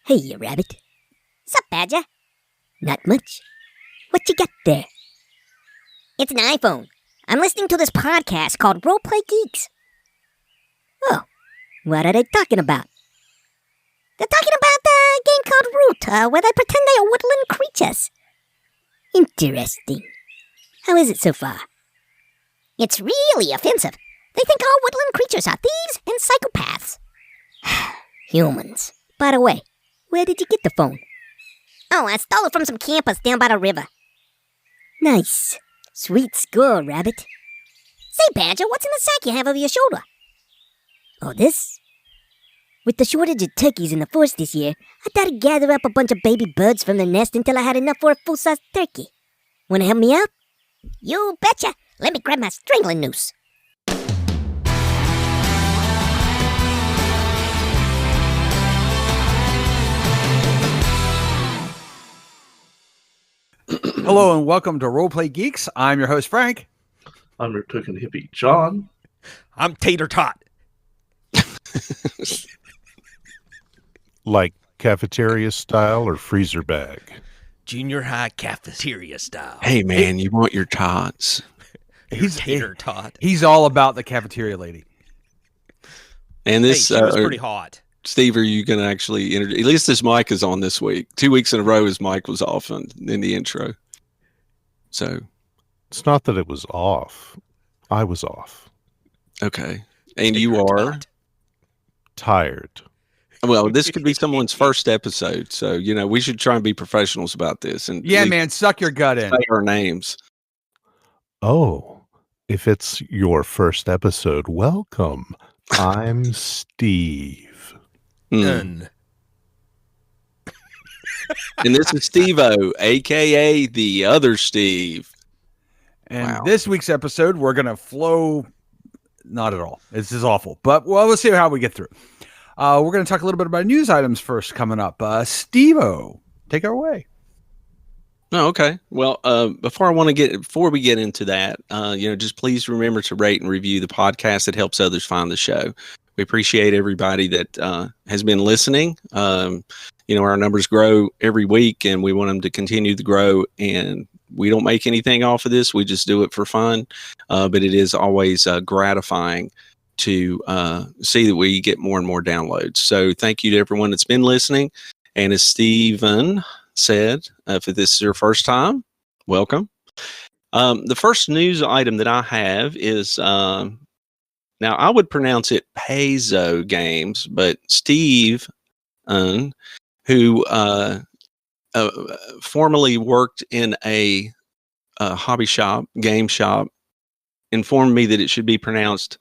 Hey, you rabbit. Sup, Badger? Not much. What you got there? It's an iPhone. I'm listening to this podcast called Roleplay Geeks. Oh, what are they talking about? They're talking about the game called Root, where they pretend they are woodland creatures. Interesting. How is it so far? It's really offensive. They think all woodland creatures are thieves and psychopaths. Humans. By the way, where did you get the phone? Oh, I stole it from some campers down by the river. Nice. Sweet score, rabbit. Say, Badger, what's in the sack you have over your shoulder? Oh, this? With the shortage of turkeys in the forest this year, I thought I'd gather up a bunch of baby birds from the nest until I had enough for a full-size turkey. Wanna help me out? You betcha. Let me grab my strangling noose. Hello and welcome to Roleplay Geeks. I'm your host, Frank. I'm your token hippie, John. I'm Tater Tot. Like cafeteria style or freezer bag? Junior high cafeteria style. Hey, man, you want your tots? He's Tater Tot. He's all about the cafeteria lady. And this Hey, she was pretty hot. Steve, are you going to actually introduce? At least his mic is on this week. 2 weeks in a row, his mic was off in the intro. So It's not that it was off. I was off. okay, and you are Tired. well. This could be someone's first episode, so we should try and be professionals about this. And Yeah, man, suck your gut in. say our names. Oh, if it's your first episode, welcome. I'm Steve. Mm. And this is Steve-O, aka the other Steve. And Wow. this week's episode, we're going to flow. Not at all. This is awful. But, well, let's see how we get through. We're going to talk a little bit about news items first coming up. Steve-O, take it away. Oh, okay. Well, before we get into that, just please remember to rate and review the podcast. It helps others find the show. We appreciate everybody that has been listening. Our numbers grow every week, and we want them to continue to grow. And we don't make anything off of this. We just do it for fun. But it is always gratifying to see that we get more and more downloads. So thank you to everyone that's been listening. And as Steven said, if this is your first time, welcome. The first news item that I have is, now I would pronounce it Paizo Games, but Steve, who formerly worked in a hobby shop, game shop, informed me that it should be pronounced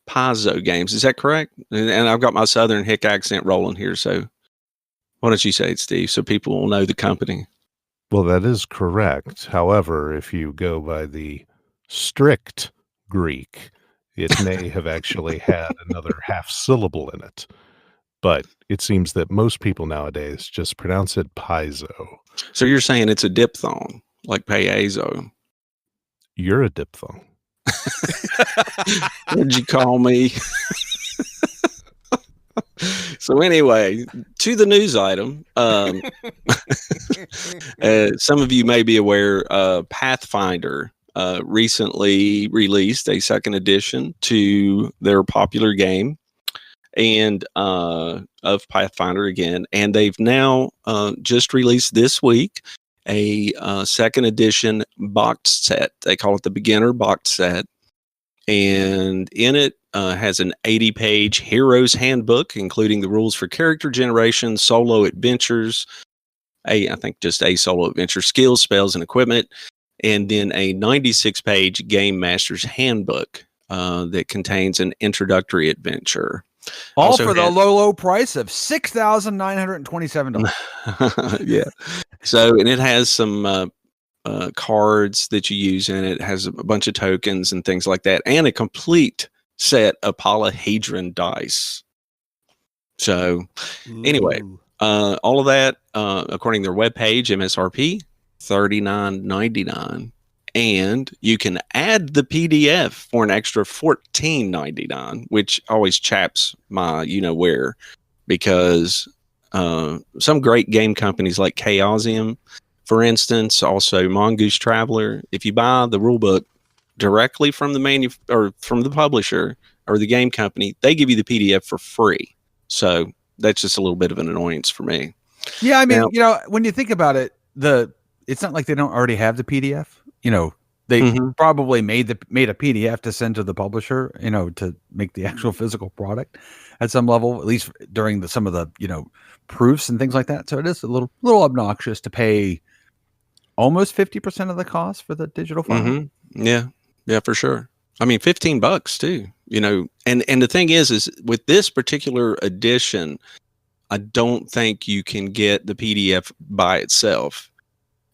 Paizo Games. Is that correct? And I've got my Southern hick accent rolling here, so why don't you say it, Steve, so people will know the company? Well, that is correct. However, if you go by the strict Greek, it may have actually had another half syllable in it. But it seems that most people nowadays just pronounce it Paizo. So you're saying it's a diphthong, like Paizo. You're a diphthong. What'd you call me? So anyway, to the news item. Some of you may be aware, Pathfinder recently released a second edition to their popular game and of Pathfinder again. And they've now just released this week a second edition boxed set. They call it the beginner boxed set. And in it has an 80-page hero's handbook, including the rules for character generation, solo adventures, I think just a solo adventure, skills, spells, and equipment, and then a 96-page game master's handbook that contains an introductory adventure. All Also for the had- low price of $6,927. Yeah. So, and it has some cards that you use in it. It has a bunch of tokens and things like that, and a complete set of polyhedron dice. So, anyway, all of that, according to their webpage, MSRP $39.99, and you can add the PDF for an extra $14.99, which always chaps my where, because some great game companies like Chaosium, for instance, also Mongoose Traveler. If you buy the rule book directly from the or from the publisher or the game company, they give you the PDF for free. So that's just a little bit of an annoyance for me. Yeah, I mean, Now, when you think about it, it's not like they don't already have the PDF. They probably made a PDF to send to the publisher, to make the actual physical product at some level, at least during some of the, proofs and things like that. So it is a little obnoxious to pay almost 50% of the cost for the digital file. Yeah, for sure. I mean, $15 too, and the thing is with this particular edition, I don't think you can get the PDF by itself.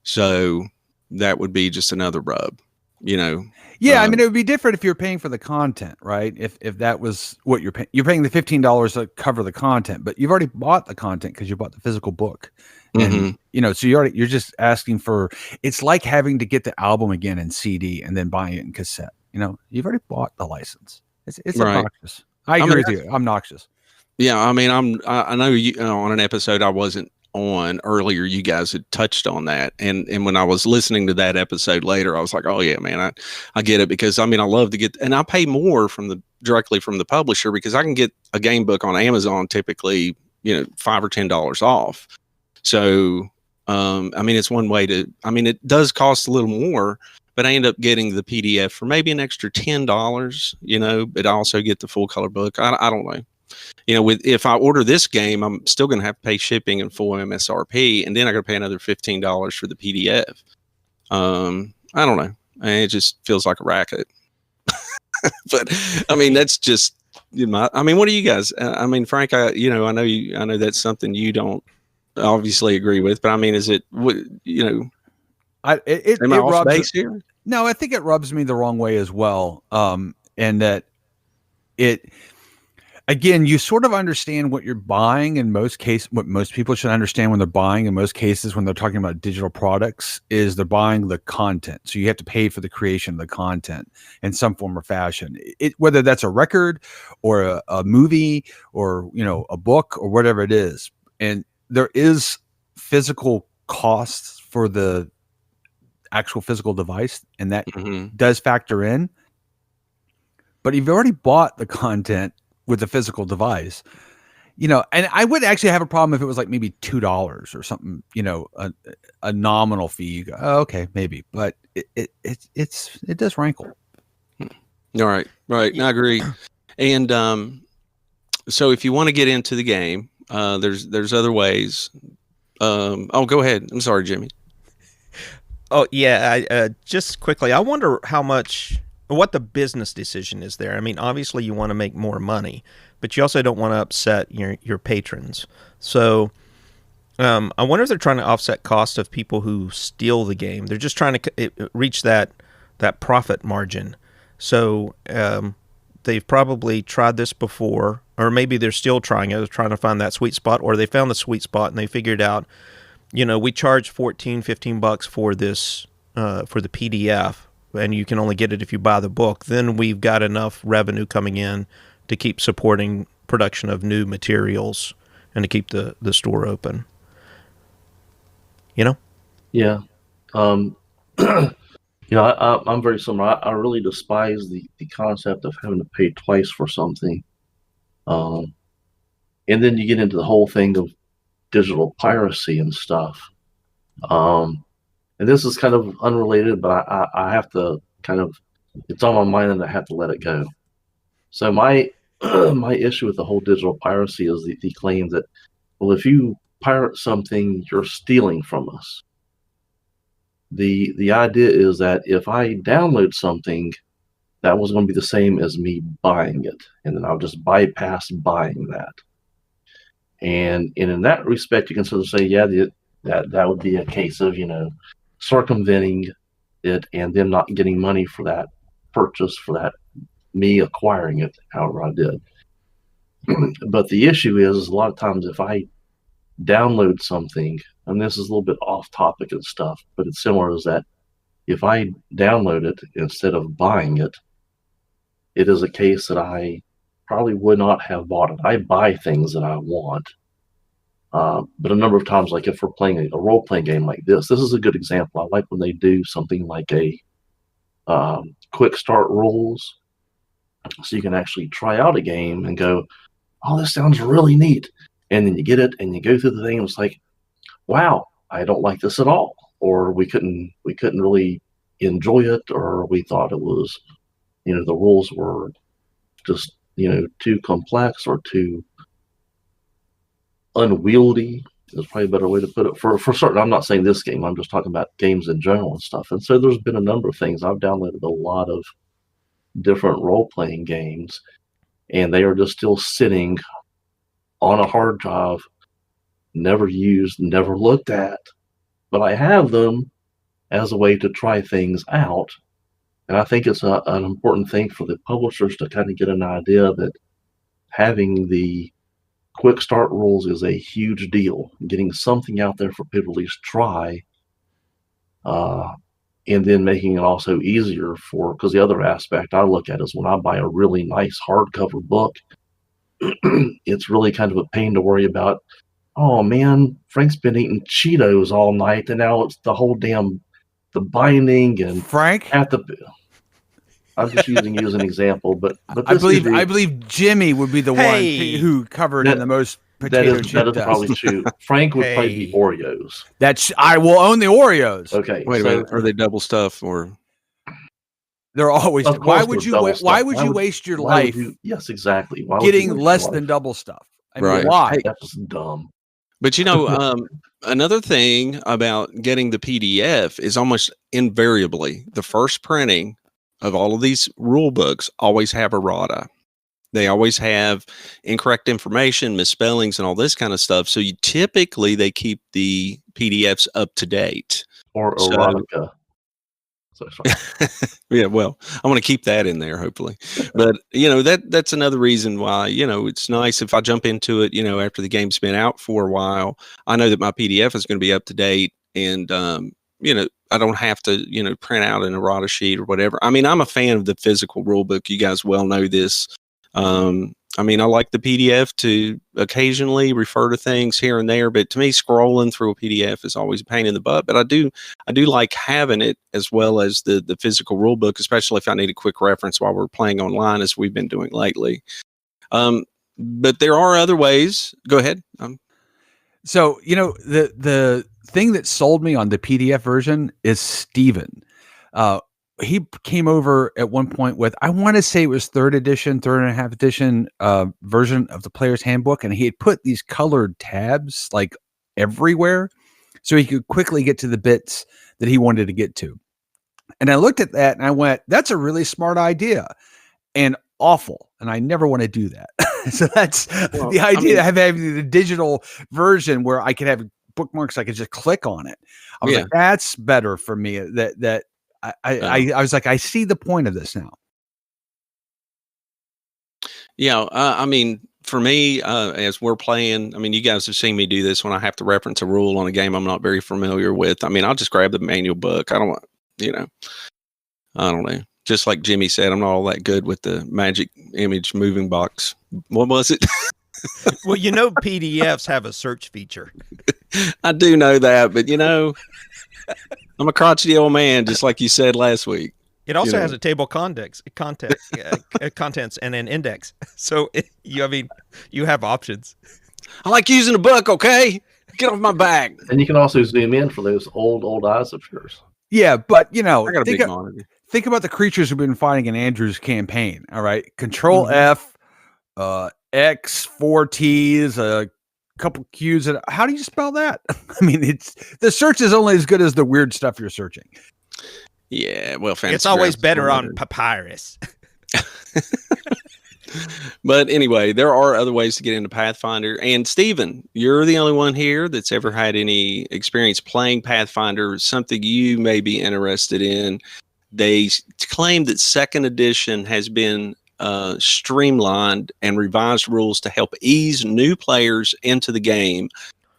So that would be just another rub, Yeah, I mean, it would be different if you're paying for the content, right? If that was what you're paying the $15 to cover the content, but you've already bought the content because you bought the physical book, and so you're just asking for. It's like having to get the album again in CD and then buying it in cassette. You've already bought the license. It's right. Obnoxious. I agree with you. Obnoxious. Yeah, I mean, I know you on an episode I wasn't on earlier, you guys had touched on that, and when I was listening to that episode later, I was like, oh yeah, man, I get it, because I mean, I love to get, and I pay more directly from the publisher because I can get a game book on Amazon typically, $5 or $10 off. So I mean, it's one way to, I mean, it does cost a little more, but I end up getting the PDF for maybe an extra $10, but I also get the full color book. I don't know. If I order this game, I'm still going to have to pay shipping and full MSRP, and then I got to pay another $15 for the PDF. I don't know. It just feels like a racket. But I mean, that's just I mean, what do you guys? I mean, Frank, I know that's something you don't obviously agree with, but I mean, is it am I off base here? No, I think it rubs me the wrong way as well. And that again, you sort of understand what you're buying in most cases. What most people should understand when they're buying in most cases when they're talking about digital products is they're buying the content. So you have to pay for the creation of the content in some form or fashion. Whether that's a record or a movie or a book or whatever it is. And there is physical costs for the actual physical device, and that does factor in. But if you've already bought the content with the physical device, and I would actually have a problem if it was like maybe $2 or something, a nominal fee. You go, oh, okay, maybe, but it does rankle. All right. I agree. And so if you want to get into the game, there's other ways. Go ahead. I'm sorry, Jimmy. Oh yeah, I just quickly, I wonder what the business decision is there. I mean, obviously you want to make more money, but you also don't want to upset your patrons. So I wonder if they're trying to offset cost of people who steal the game. They're just trying to reach that profit margin. So they've probably tried this before, or maybe they're still trying it, trying to find that sweet spot, or they found the sweet spot and they figured out, we charge $14-15 for this, for the PDF, and you can only get it if you buy the book. Then we've got enough revenue coming in to keep supporting production of new materials and to keep the store open. Yeah. I'm very similar. I really despise the concept of having to pay twice for something. And then you get into the whole thing of digital piracy and stuff. And this is kind of unrelated, but I have to it's on my mind and I have to let it go. So my my issue with the whole digital piracy is the claim that, well, if you pirate something, you're stealing from us. The idea is that if I download something, that was going to be the same as me buying it, and then I'll just bypass buying that. And in that respect, you can sort of say, yeah, that would be a case of circumventing it and them not getting money for that purchase, for that me acquiring it, however I did. But the issue is, a lot of times if I download something, and this is a little bit off topic and stuff, but it's similar, is that if I download it instead of buying it, it is a case that I probably would not have bought it. I buy things that I want, But a number of times, like if we're playing a role-playing game like this is a good example. I like when they do something like a quick start rules, so you can actually try out a game and go, oh, this sounds really neat. And then you get it and you go through the thing and it's like, wow, I don't like this at all. Or we couldn't really enjoy it, or we thought it was, the rules were just, too complex or too unwieldy is probably a better way to put it. For certain, I'm not saying this game, I'm just talking about games in general and stuff. And so there's been a number of things. I've downloaded a lot of different role-playing games, and they are just still sitting on a hard drive, never used, never looked at, but I have them as a way to try things out. And I think it's an important thing for the publishers to kind of get an idea that having the quick start rules is a huge deal. Getting something out there for people to at least try, and then making it also easier because the other aspect I look at is when I buy a really nice hardcover book, it's really kind of a pain to worry about. Oh man, Frank's been eating Cheetos all night, and now it's the whole damn the binding and Frank. I'm just using you as an example, but I believe Jimmy would be the one who covered in the most potato chip that is dust. probably true. Frank would probably be Oreos. I will own the Oreos. Okay, wait a minute. Are they double stuff or? They're always. Why would you waste your life? Yes, exactly. Getting less than double stuff. I mean, why? That's dumb. But another thing about getting the PDF is almost invariably the first printing of all of these rule books always have errata. They always have incorrect information, misspellings, and all this kind of stuff. So typically they keep the PDFs up to date. Or erotica. Yeah, well, I want to keep that in there, hopefully. But that's another reason why it's nice if I jump into it. After the game's been out for a while, I know that my PDF is going to be up to date, and I don't have to print out an errata sheet or whatever. I mean, I'm a fan of the physical rule book. You guys well know this. I like the PDF to occasionally refer to things here and there, but to me, scrolling through a PDF is always a pain in the butt. But I do like having it as well as the physical rule book, especially if I need a quick reference while we're playing online, as we've been doing lately. But there are other ways. Go ahead. So the thing that sold me on the PDF version is Steven. He came over at one point with, I want to say it was third and a half edition version of the Player's Handbook, and he had put these colored tabs like everywhere so he could quickly get to the bits that he wanted to get to. And I looked at that and I went, that's a really smart idea and awful, and I never want to do that. So that's the idea of having the digital version where I could have bookmarks, I could just click on it. I was like, that's better for me. I was like, I see the point of this now. Yeah, for me, as we're playing, you guys have seen me do this when I have to reference a rule on a game I'm not very familiar with. I'll just grab the manual book. I don't know. Just like Jimmy said, I'm not all that good with the magic image moving box. What was it? Well, PDFs have a search feature. I do know that, but I'm a crotchety old man, just like you said last week. It also has a table of contents and an index. So you have options. I like using a book. Okay, get off my back. And you can also zoom in for those old eyes of yours. Yeah, but I got a big monitor. Think about the creatures who've been fighting in Andrew's campaign. All right, Control F, X, 4 T's, a couple Q's. And how do you spell that? It's the search is only as good as the weird stuff you're searching. Yeah, well, fancy. It's always better on papyrus. But anyway, there are other ways to get into Pathfinder. And Stephen, you're the only one here that's ever had any experience playing Pathfinder, something you may be interested in. They claim that second edition has been streamlined and revised rules to help ease new players into the game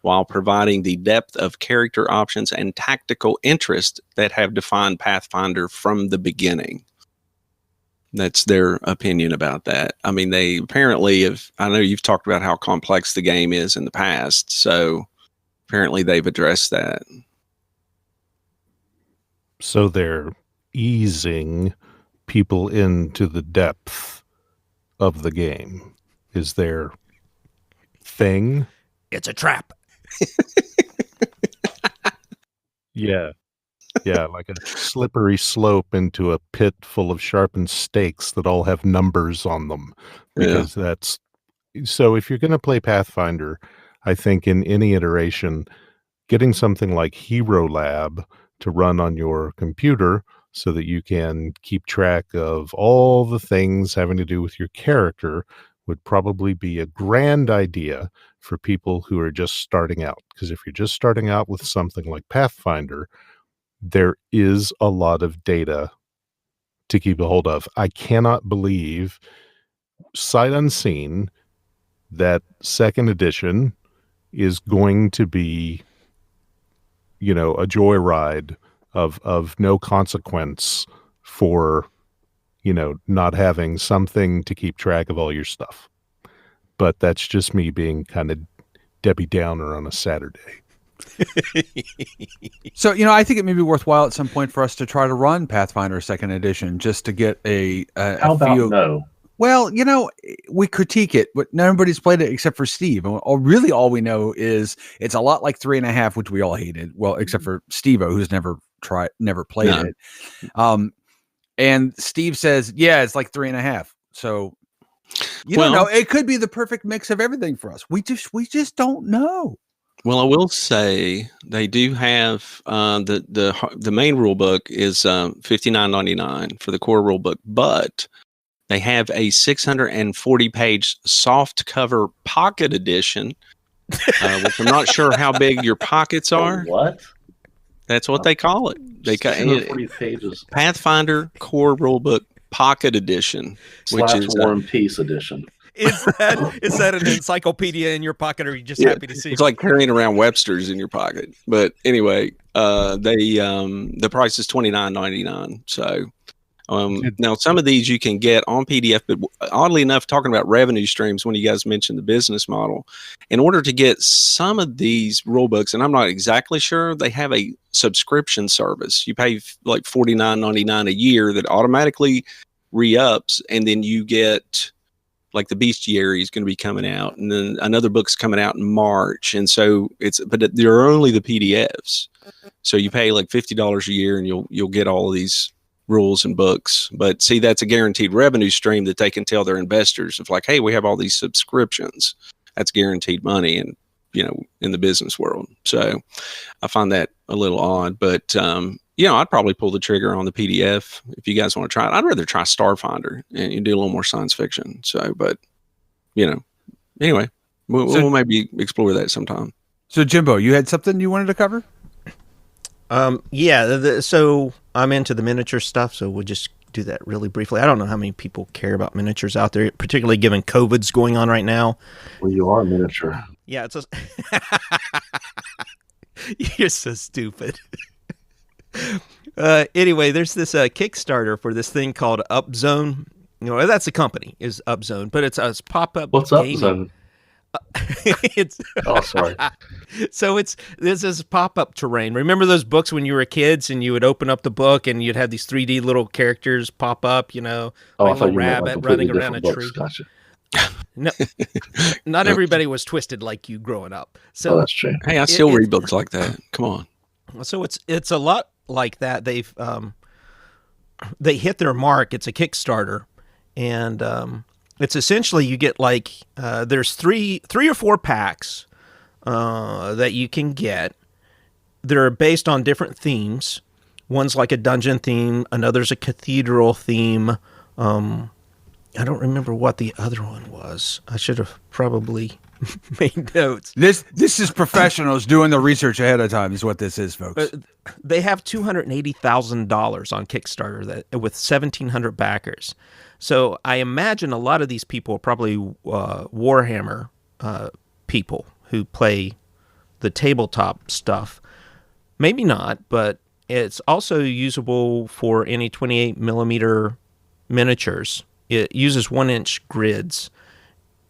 while providing the depth of character options and tactical interest that have defined Pathfinder from the beginning. That's their opinion about that. I mean, they apparently have. I know you've talked about how complex the game is in the past, so apparently they've addressed that. So they're easing people into the depth of the game is their thing. It's a trap. Yeah. Yeah, like a slippery slope into a pit full of sharpened stakes that all have numbers on them. Because that's so if you're going to play Pathfinder, I think in any iteration, getting something like Hero Lab to run on your computer so that you can keep track of all the things having to do with your character would probably be a grand idea for people who are just starting out. Because if you're just starting out with something like Pathfinder, there is a lot of data to keep a hold of. I cannot believe, sight unseen, that second edition is going to be, you know, a joyride of no consequence for, you know, not having something to keep track of all your stuff. But that's just me being kind of Debbie Downer on a Saturday. So, you know, I think it may be worthwhile at some point for us to try to run Pathfinder Second Edition just to get a How about feel. no? Well, you know, we critique it, but nobody's played it except for Steve. And really all we know is it's a lot like 3.5, which we all hated. Well, except for Steve-O, who's never played it. And Steve says, yeah, it's like 3.5. So you don't know. It could be the perfect mix of everything for us. We just don't know. Well, I will say they do have the main rule book is $59.99 for the core rule book, but they have a 640-page soft cover pocket edition, which I'm not sure how big your pockets are. What? That's what they call it. They call 640 pages. Pathfinder Core Rulebook Pocket Edition, which is War and Peace Edition. Is that an encyclopedia in your pocket, or are you just happy to see it's it? like carrying around Webster's in your pocket. But anyway, the price is $29.99. So now some of these you can get on PDF, but oddly enough, talking about revenue streams when you guys mentioned the business model, in order to get some of these rule books, and I'm not exactly sure, they have a subscription service. You pay like $49.99 a year that automatically re-ups, and then you get like the Bestiary is going to be coming out, and then another book's coming out in March. And so but they're only the PDFs. So you pay like $50 a year and you'll get all of these rules and books. But see, that's a guaranteed revenue stream that they can tell their investors of like, hey, we have all these subscriptions. That's guaranteed money and, you know, in the business world. So I find that a little odd, but, you know, I'd probably pull the trigger on the PDF if you guys want to try it. I'd rather try Starfinder and you do a little more science fiction. So, but, you know, anyway, we'll maybe explore that sometime. So, Jimbo, you had something you wanted to cover? Yeah. So I'm into the miniature stuff, so we'll just do that really briefly. I don't know how many people care about miniatures out there, particularly given COVID's going on right now. Well, you are miniature. Yeah, it's you're so stupid. Anyway, there's this Kickstarter for this thing called Upzone. You know, that's the company is Upzone, but it's a pop-up. What's Upzone? It's oh, sorry. So this is pop-up terrain. Remember those books when you were kids and you would open up the book and you'd have these 3D little characters pop up, you know, like a little rabbit running around a tree. Gotcha. No, not everybody was twisted like you growing up. So that's true. Hey, I still read books like that. Come on. So it's a lot like that. They hit their mark. It's a Kickstarter, and it's essentially you get like there's three or four packs that you can get. They're based on different themes. One's like a dungeon theme. Another's a cathedral theme. I don't remember what the other one was. I should have probably made notes. This is professionals doing the research ahead of time is what this is, folks. They have $280,000 on Kickstarter with 1,700 backers. So I imagine a lot of these people are probably Warhammer people who play the tabletop stuff. Maybe not, but it's also usable for any 28 millimeter miniatures. It uses 1-inch grids,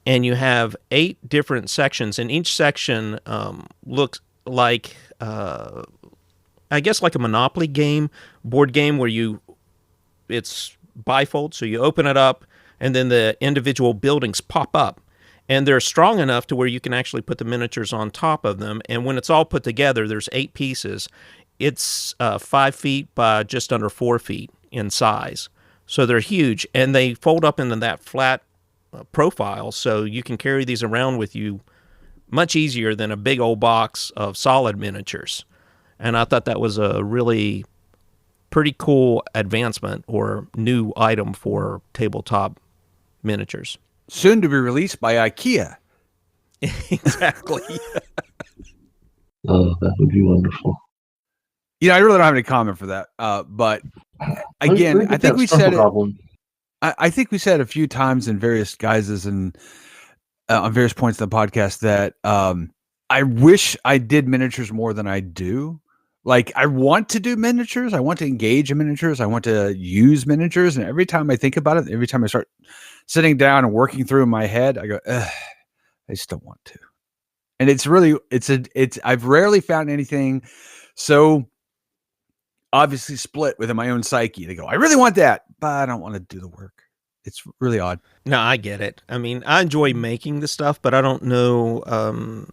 and you have 8 different sections, and each section looks like, I guess, like a Monopoly game, board game, where it's bifold, so you open it up, and then the individual buildings pop up. And they're strong enough to where you can actually put the miniatures on top of them. And when it's all put together, there's 8 pieces. It's 5 feet by just under 4 feet in size. So they're huge. And they fold up into that flat profile, so you can carry these around with you much easier than a big old box of solid miniatures. And I thought that was a really pretty cool advancement or new item for tabletop miniatures. Soon to be released by IKEA. Exactly. Oh, that would be wonderful. You know, I really don't have any comment for that. But again, I think we said it. I think we said a few times in various guises and on various points in the podcast that I wish I did miniatures more than I do. Like, I want to do miniatures. I want to engage in miniatures. I want to use miniatures. And every time I think about it, every time I start sitting down and working through in my head, I go, I just don't want to. And I've rarely found anything so obviously split within my own psyche. They go, I really want that, but I don't want to do the work. It's really odd. No, I get it. I mean, I enjoy making the stuff, but I don't know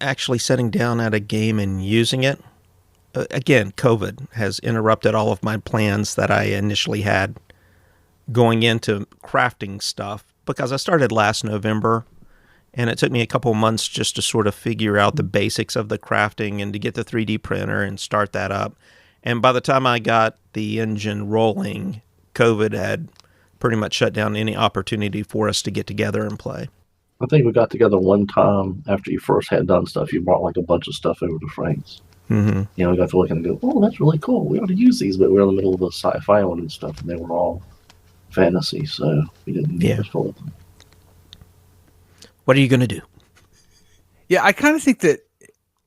actually sitting down at a game and using it. Again, COVID has interrupted all of my plans that I initially had going into crafting stuff, because I started last November, and it took me a couple months just to sort of figure out the basics of the crafting and to get the 3D printer and start that up. And by the time I got the engine rolling, COVID had pretty much shut down any opportunity for us to get together and play. I think we got together one time after you first had done stuff. You brought like a bunch of stuff over to Frank's. Mm-hmm. You know, we got to look and go, oh, that's really cool. We ought to use these, but we were in the middle of the sci-fi one and stuff, and they were all fantasy, so we didn't get full of them. What are you going to do? Yeah, I kind of think that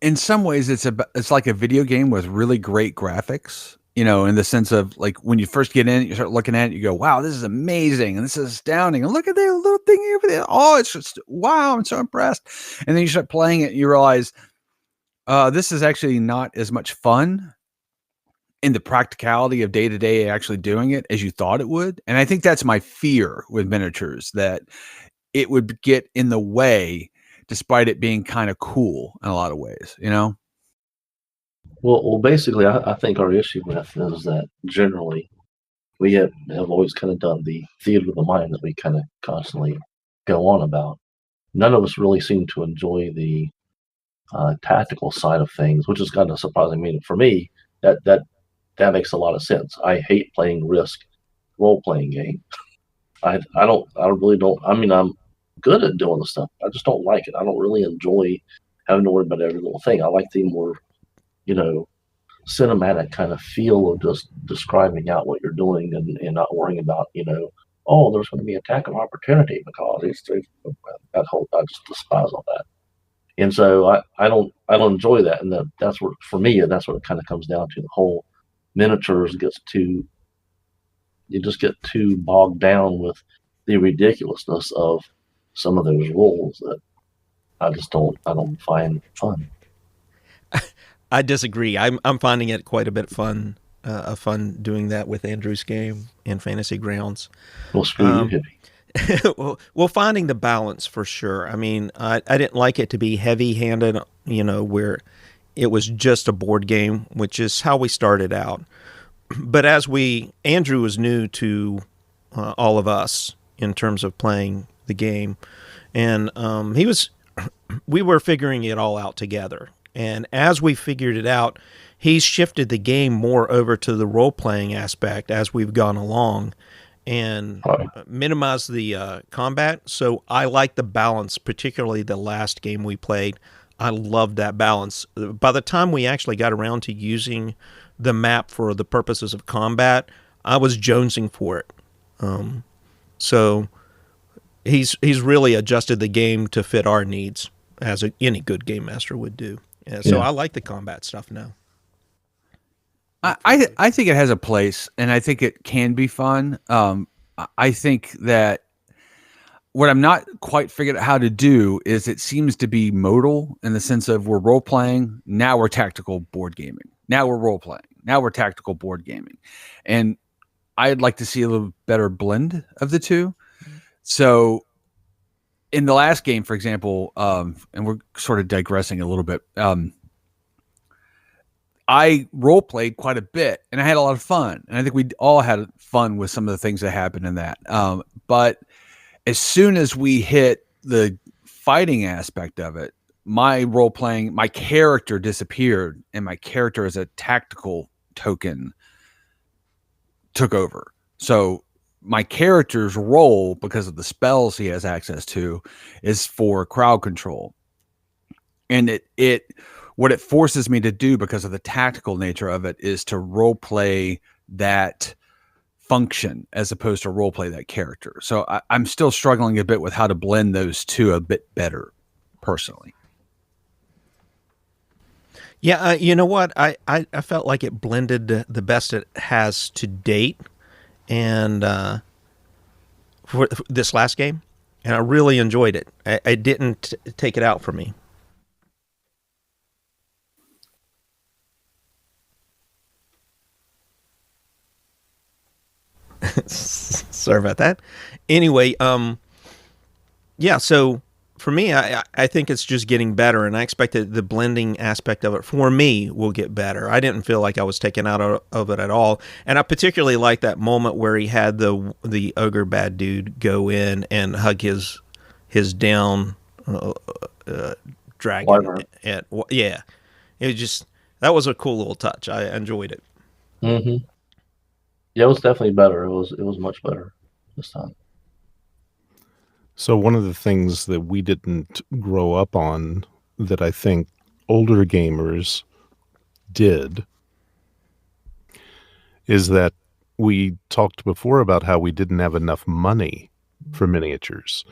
in some ways it's like a video game with really great graphics, you know, in the sense of, like, when you first get in, you start looking at it, you go, wow, this is amazing, and this is astounding, and look at that little thing over there. Oh, it's just, wow, I'm so impressed. And then you start playing it and you realize this is actually not as much fun in the practicality of day-to-day actually doing it as you thought it would. And I think that's my fear with miniatures, that it would get in the way despite it being kind of cool in a lot of ways, you know? Well, basically, I think our issue with is that generally we have always kind of done the theater of the mind that we kind of constantly go on about. None of us really seem to enjoy the tactical side of things, which is kind of surprising. I mean, for me, that makes a lot of sense. I hate playing Risk role-playing game. I really don't. I mean, I'm good at doing the stuff. I just don't like it. I don't really enjoy having to worry about every little thing. I like the more, you know, cinematic kind of feel of just describing out what you're doing and not worrying about, you know, oh, there's going to be attack of opportunity because I just despise all that. And so I don't enjoy that. And that's what, for me, that's what it kind of comes down to. The whole miniatures you just get too bogged down with the ridiculousness of some of those rules that I don't find fun. I disagree. I'm finding it quite a bit fun doing that with Andrew's game in Fantasy Grounds. Well, screw you, hippie. well, finding the balance for sure. I mean, I didn't like it to be heavy-handed, you know, where it was just a board game, which is how we started out. But Andrew was new to all of us in terms of playing the game, and we were figuring it all out together. And as we figured it out, he's shifted the game more over to the role-playing aspect as we've gone along, and minimize the combat. So I like the balance, particularly the last game we played. I loved that balance. By the time we actually got around to using the map for the purposes of combat, I was jonesing for it. So he's really adjusted the game to fit our needs, as any good game master would do. So I like the combat stuff now. I think it has a place, and I think it can be fun. I think that what I'm not quite figured out how to do is it seems to be modal in the sense of we're role playing, now we're tactical board gaming. Now we're role playing. Now we're tactical board gaming. And I'd like to see a little better blend of the two. So in the last game, for example, and we're sort of digressing a little bit, I role played quite a bit and I had a lot of fun. And I think we all had fun with some of the things that happened in that. But as soon as we hit the fighting aspect of it, my role playing, my character disappeared and my character as a tactical token took over. So my character's role, because of the spells he has access to, is for crowd control. And what it forces me to do because of the tactical nature of it is to role play that function as opposed to role play that character. So I'm still struggling a bit with how to blend those two a bit better personally. Yeah, you know what? I felt like it blended the best it has to date, and for this last game, and I really enjoyed it. I didn't take it out for me. Sorry about that. Anyway, yeah, so for me, I think it's just getting better, and I expect that the blending aspect of it, for me, will get better. I didn't feel like I was taken out of it at all, and I particularly like that moment where he had the ogre bad dude go in and hug his down dragon. Yeah, it was just, that was a cool little touch. I enjoyed it. Mm-hmm. Yeah, it was definitely better. It was much better this time. So one of the things that we didn't grow up on that I think older gamers did is that we talked before about how we didn't have enough money for miniatures,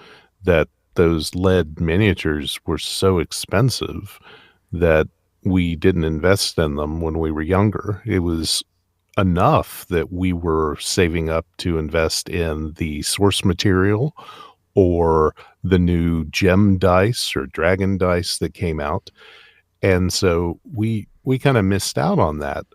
that those lead miniatures were so expensive that we didn't invest in them when we were younger. It was enough that we were saving up to invest in the source material or the new gem dice or dragon dice that came out. And so we kind of missed out on that.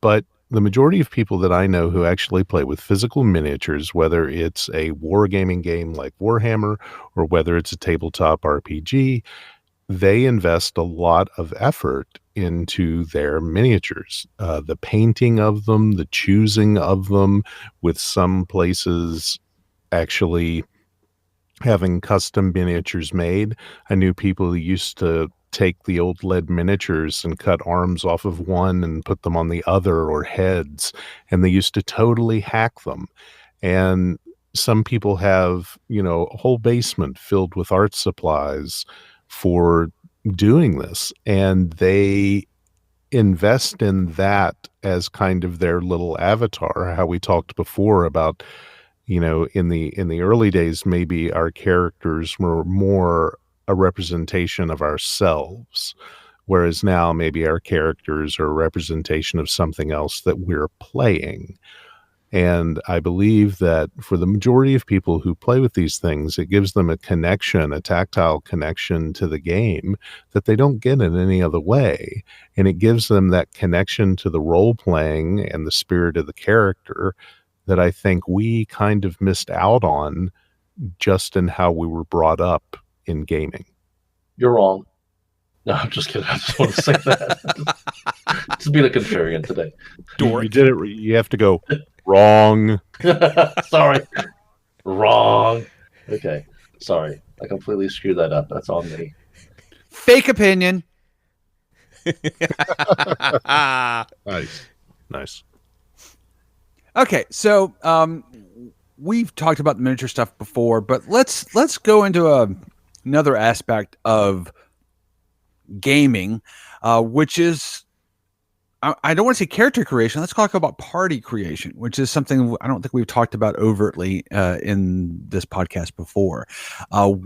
But the majority of people that I know who actually play with physical miniatures, whether it's a wargaming game like Warhammer or whether it's a tabletop RPG, they invest a lot of effort into their miniatures, the painting of them, the choosing of them, with some places actually having custom miniatures made. I knew people who used to take the old lead miniatures and cut arms off of one and put them on the other, or heads, and they used to totally hack them. And some people have, a whole basement filled with art supplies for doing this, and they invest in that as kind of their little avatar. How we talked before about, in the early days, maybe our characters were more a representation of ourselves, whereas now maybe our characters are a representation of something else that we're playing. And I believe that for the majority of people who play with these things, it gives them a connection, a tactile connection to the game that they don't get in any other way. And it gives them that connection to the role playing and the spirit of the character that I think we kind of missed out on just in how we were brought up in gaming. You're wrong. No, I'm just kidding. I just want to say that. Just being a contrarian today. You did it. You have to go wrong. Sorry. Wrong. Okay. Sorry. I completely screwed that up. That's on me. Fake opinion. Nice. Okay, so we've talked about the miniature stuff before, but let's go into another aspect of gaming, which is, I don't want to say character creation. Let's talk about party creation, which is something I don't think we've talked about overtly in this podcast before.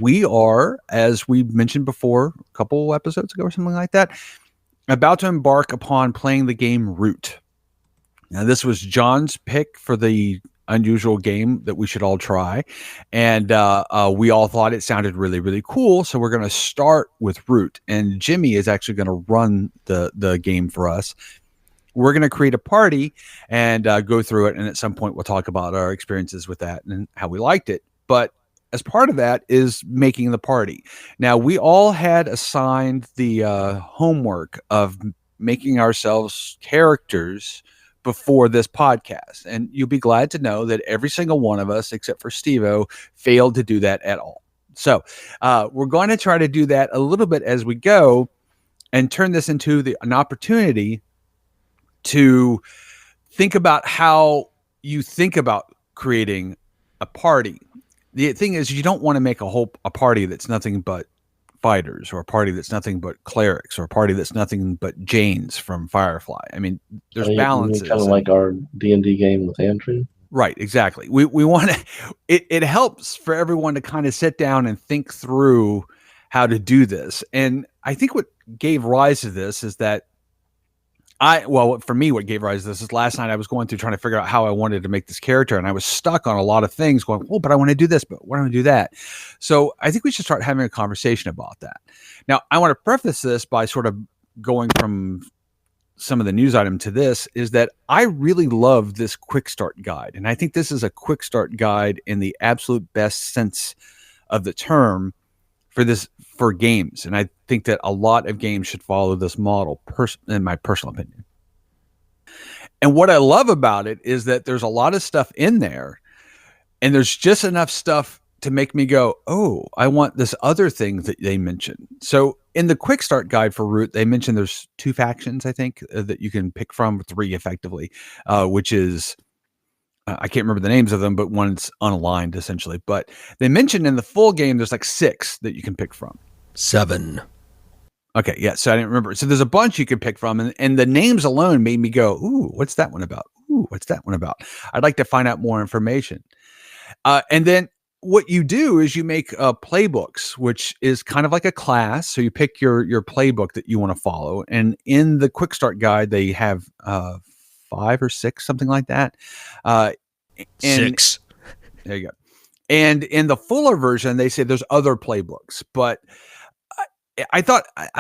We are, as we mentioned before, a couple episodes ago or something like that, about to embark upon playing the game Root. Now, this was John's pick for the unusual game that we should all try. And we all thought it sounded really, really cool. So we're going to start with Root. And Jimmy is actually going to run the game for us. We're going to create a party and go through it. And at some point, we'll talk about our experiences with that and how we liked it. But as part of that is making the party. Now, we all had assigned the homework of making ourselves characters before this podcast. And you'll be glad to know that every single one of us, except for Steve-O, failed to do that at all. So we're going to try to do that a little bit as we go and turn this into an opportunity to think about how you think about creating a party. The thing is, you don't want to make a party that's nothing but fighters, or a party that's nothing but clerics, or a party that's nothing but Janes from Firefly. I mean, there's balances. Kind of like our D&D game with Andrew. Right, exactly. We want to. It helps for everyone to kind of sit down and think through how to do this. And I think what gave rise to this is that for me, what gave rise to this is last night I was going through trying to figure out how I wanted to make this character, and I was stuck on a lot of things going, oh, but I want to do this, but why don't I do that? So I think we should start having a conversation about that. Now, I want to preface this by sort of going from some of the news item to this, is that I really love this quick start guide. And I think this is a quick start guide in the absolute best sense of the term for games. And I think that a lot of games should follow this model, in my personal opinion. And what I love about it is that there's a lot of stuff in there, and there's just enough stuff to make me go, oh, I want this other thing that they mentioned. So in the quick start guide for Root, they mentioned there's 2 factions, I think, that you can pick from, 3 effectively, which is, I can't remember the names of them, but one's unaligned essentially. But they mentioned in the full game, there's like 6 that you can pick from. 7. Okay, yeah, so I didn't remember. So there's a bunch you can pick from, and the names alone made me go, ooh, what's that one about? Ooh, what's that one about? I'd like to find out more information. And then what you do is you make playbooks, which is kind of like a class. So you pick your playbook that you want to follow. And in the quick start guide, they have 5 or 6, something like that. 6. There you go. And in the fuller version, they say there's other playbooks. But I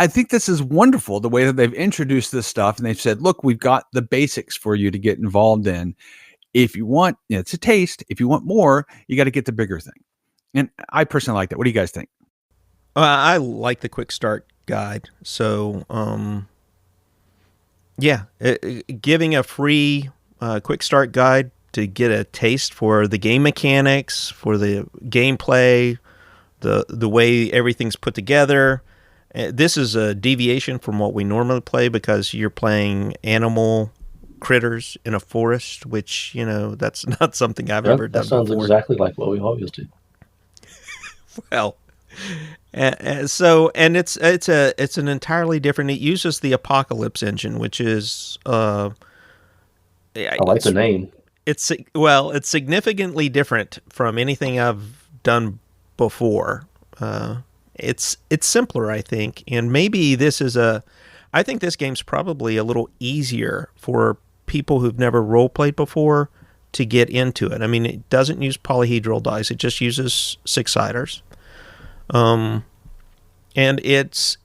think this is wonderful, the way that they've introduced this stuff. And they've said, look, we've got the basics for you to get involved in. If you want, it's a taste. If you want more, you got to get the bigger thing. And I personally like that. What do you guys think? I like the quick start guide. So, giving a free quick start guide to get a taste for the game mechanics, for the gameplay, the way everything's put together. This is a deviation from what we normally play, because you're playing animal critters in a forest, which, that's not something I've ever done before. That sounds exactly like what we always do. Well, and it's an entirely different. It uses the Apocalypse engine, which is I like the name. It's significantly different from anything I've done before. It's simpler, I think, and maybe I think this game's probably a little easier for people who've never role-played before to get into it. I mean, it doesn't use polyhedral dice. It just uses 6-siders. And it's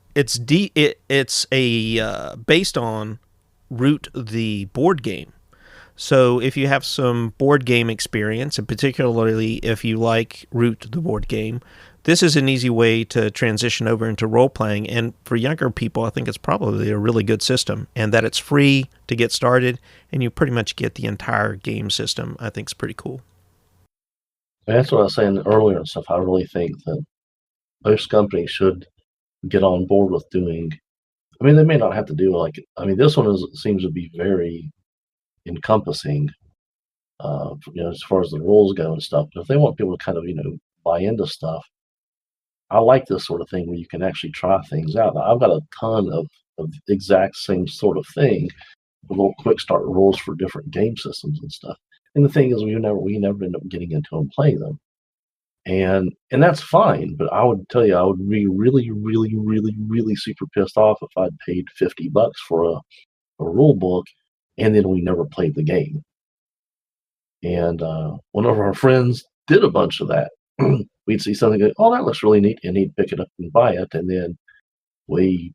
based on Root the board game. So if you have some board game experience, and particularly if you like Root the board game, this is an easy way to transition over into role-playing. And for younger people, I think it's probably a really good system. And that it's free to get started, and you pretty much get the entire game system, I think is pretty cool. That's what I was saying earlier and stuff. I really think that most companies should get on board with doing. I mean, they may not have to do this one seems to be very encompassing, as far as the rules go and stuff. But if they want people to kind of, buy into stuff, I like this sort of thing where you can actually try things out. Now, I've got a ton of exact same sort of thing, with little quick start rules for different game systems and stuff. And the thing is, we never end up getting into them and playing them. And that's fine, but I would tell you, I would be really, really, really, really super pissed off if I'd paid $50 for a rule book and then we never played the game. And whenever our friends did a bunch of that, we'd see something, go, oh, that looks really neat, and he'd pick it up and buy it, and then we,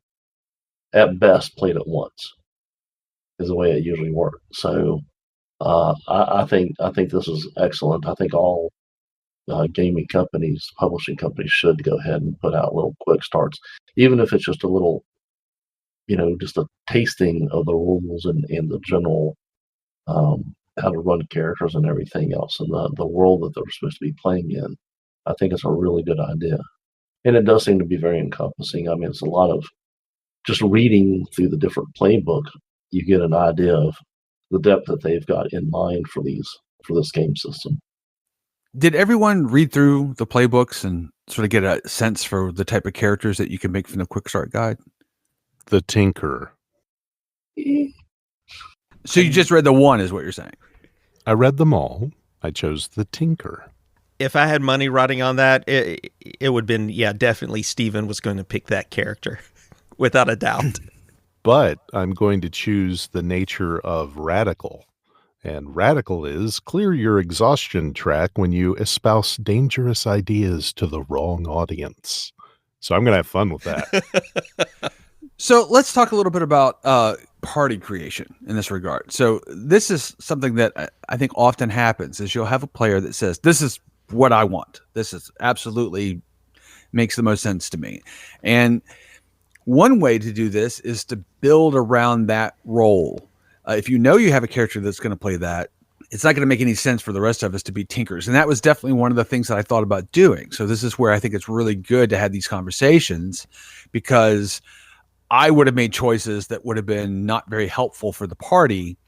at best, played it once. Is the way it usually worked. So I think this is excellent. I think all gaming companies, publishing companies, should go ahead and put out little quick starts, even if it's just a little, just a tasting of the rules and the general how to run characters and everything else, and the world that they're supposed to be playing in. I think it's a really good idea, and it does seem to be very encompassing. I mean, it's a lot of just reading through the different playbook, you get an idea of the depth that they've got in mind for this game system. Did everyone read through the playbooks and sort of get a sense for the type of characters that you can make from the quick start guide? The Tinker. So you just read the one, is what you're saying? I read them all. I chose the Tinker. If I had money writing on that, it would have been, definitely Steven was going to pick that character, without a doubt. But I'm going to choose the nature of radical. And radical is clear your exhaustion track when you espouse dangerous ideas to the wrong audience. So I'm going to have fun with that. So let's talk a little bit about party creation in this regard. So this is something that I think often happens, is you'll have a player that says, this is what I want. This is absolutely makes the most sense to me. And one way to do this is to build around that role. If you know you have a character that's going to play that, it's not going to make any sense for the rest of us to be tinkers. And that was definitely one of the things that I thought about doing. So this is where I think it's really good to have these conversations, because I would have made choices that would have been not very helpful for the party,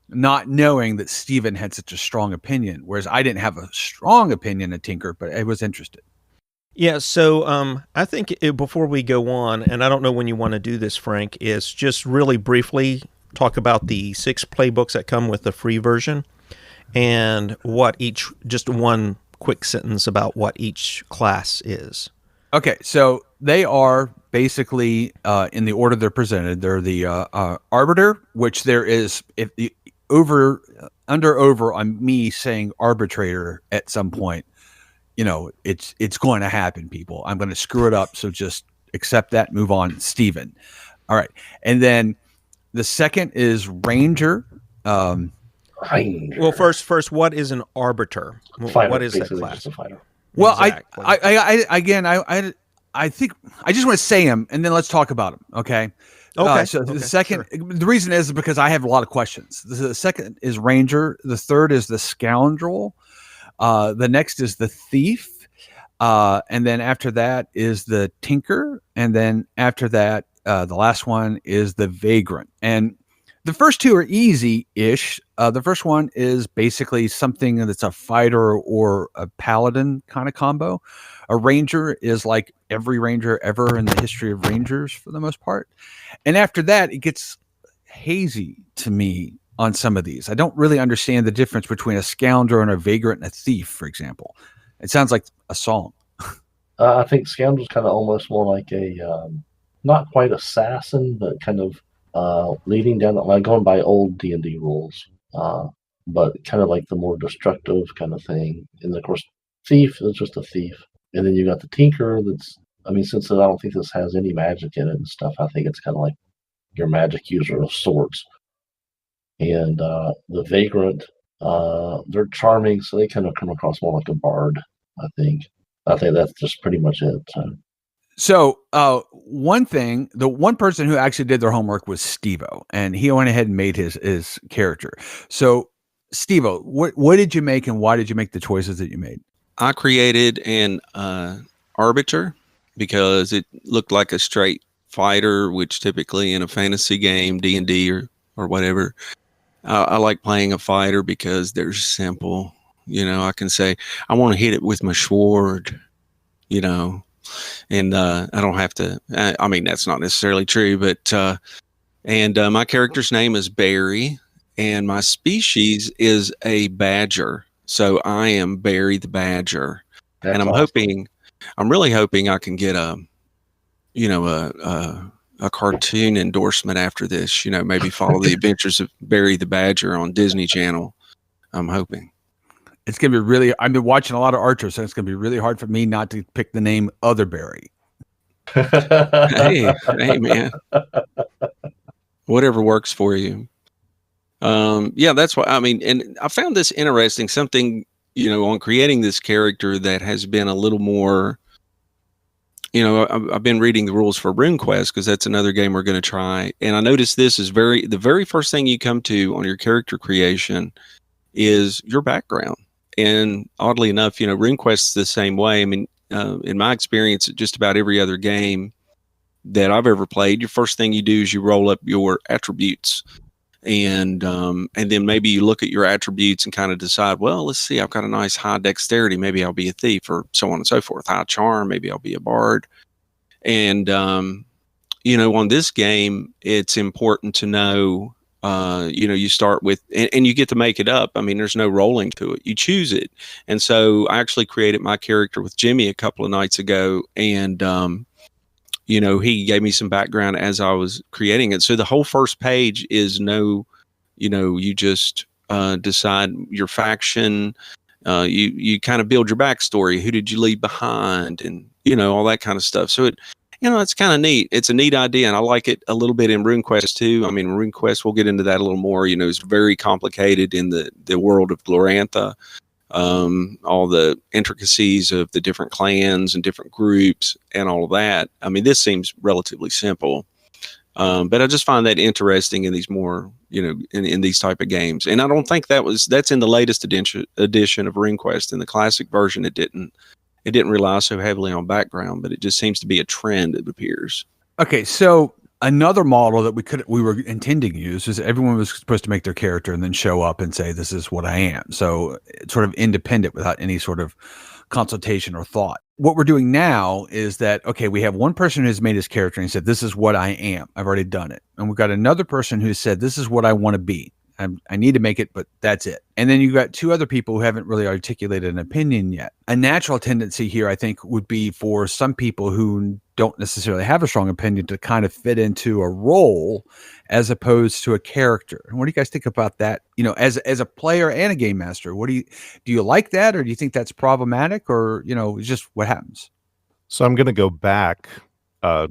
not knowing that Steven had such a strong opinion, whereas I didn't have a strong opinion of Tinker, but I was interested. Yeah, so I think before we go on, and I don't know when you want to do this, Frank, is just really briefly talk about the 6 playbooks that come with the free version, and just one quick sentence about what each class is. Okay, so they are basically in the order they're presented. They're the Arbiter, which there is, over on me saying arbitrator at some point, it's going to happen, people. I'm going to screw it up, so just accept that, move on. Steven. All right. And then the second is Ranger. Ranger. Well, first, what is an arbiter? Fighter, what is that class? Just a fighter. Well, exactly. I think I just want to say him, and then let's talk about him. Okay. Okay. The second, the reason is because I have a lot of questions. The second is Ranger. The third is the Scoundrel. The next is the Thief. And then after that is the Tinker. And then after that, the last one is the Vagrant. And the first two are easy-ish. The first one is basically something that's a fighter or a paladin kind of combo. A ranger is like every ranger ever in the history of rangers for the most part. And after that, it gets hazy to me on some of these. I don't really understand the difference between a scoundrel and a vagrant and a thief, for example. It sounds like a song. I think scoundrel's kind of almost more like a, not quite assassin, but kind of leading down that line, going by old D&D rules, but kind of like the more destructive kind of thing. And of course, thief is just a thief. And then you got the tinker since I don't think this has any magic in it and stuff, I think it's kind of like your magic user of sorts. And the vagrant, they're charming, so they kind of come across more like a bard, I think. I think that's just pretty much it. So one thing, the one person who actually did their homework was Steve-O, and he went ahead and made his character. So Steve-O, what did you make, and why did you make the choices that you made? I created an arbiter because it looked like a straight fighter, which typically in a fantasy game, D&D or whatever, I like playing a fighter because they're simple. I can say, I want to hit it with my sword, and I don't have to, that's not necessarily true, but, my character's name is Barry, and my species is a badger. So I am Barry the Badger. That's and I'm really hoping I can get a cartoon endorsement after this, maybe follow the adventures of Barry the Badger on Disney Channel. I'm hoping. It's going to be really, I've been watching a lot of Archers, so it's going to be really hard for me not to pick the name Otherberry. Hey, man. Whatever works for you. Yeah, that's why, I mean, and I found this interesting, something, on creating this character that has been a little more, I've been reading the rules for RuneQuest because that's another game we're going to try. And I noticed this is the very first thing you come to on your character creation is your background. And oddly enough, RuneQuest's the same way. I mean, in my experience, just about every other game that I've ever played, your first thing you do is you roll up your attributes, and then maybe you look at your attributes and kind of decide, well, let's see, I've got a nice high dexterity, maybe I'll be a thief, or so on and so forth. High charm, maybe I'll be a bard. And on this game, it's important to know. You start with, and you get to make it up. I mean, there's no rolling to it. You choose it. And so I actually created my character with Jimmy a couple of nights ago, and he gave me some background as I was creating it. So the whole first page is you just decide your faction. You kind of build your backstory. Who did you leave behind? And, all that kind of stuff. So it's kind of neat. It's a neat idea, and I like it a little bit in RuneQuest too. I mean, RuneQuest, we'll get into that a little more. It's very complicated in the world of Glorantha. All the intricacies of the different clans and different groups and all of that. I mean, this seems relatively simple, but I just find that interesting in these more, in these type of games. And I don't think that's in the latest edition of RuneQuest. In the classic version, it didn't rely so heavily on background, but it just seems to be a trend, it appears. Okay, so another model that we were intending to use is everyone was supposed to make their character and then show up and say, this is what I am. So it's sort of independent without any sort of consultation or thought. What we're doing now is that, okay, we have one person who's made his character and said, this is what I am. I've already done it. And we've got another person who said, this is what I want to be. I need to make it, but that's it. And then you've got two other people who haven't really articulated an opinion yet. A natural tendency here, I think, would be for some people who don't necessarily have a strong opinion to kind of fit into a role as opposed to a character. And what do you guys think about that? As a player and a game master, do you like that, or do you think that's problematic, or, it's just what happens? So I'm going to go back. I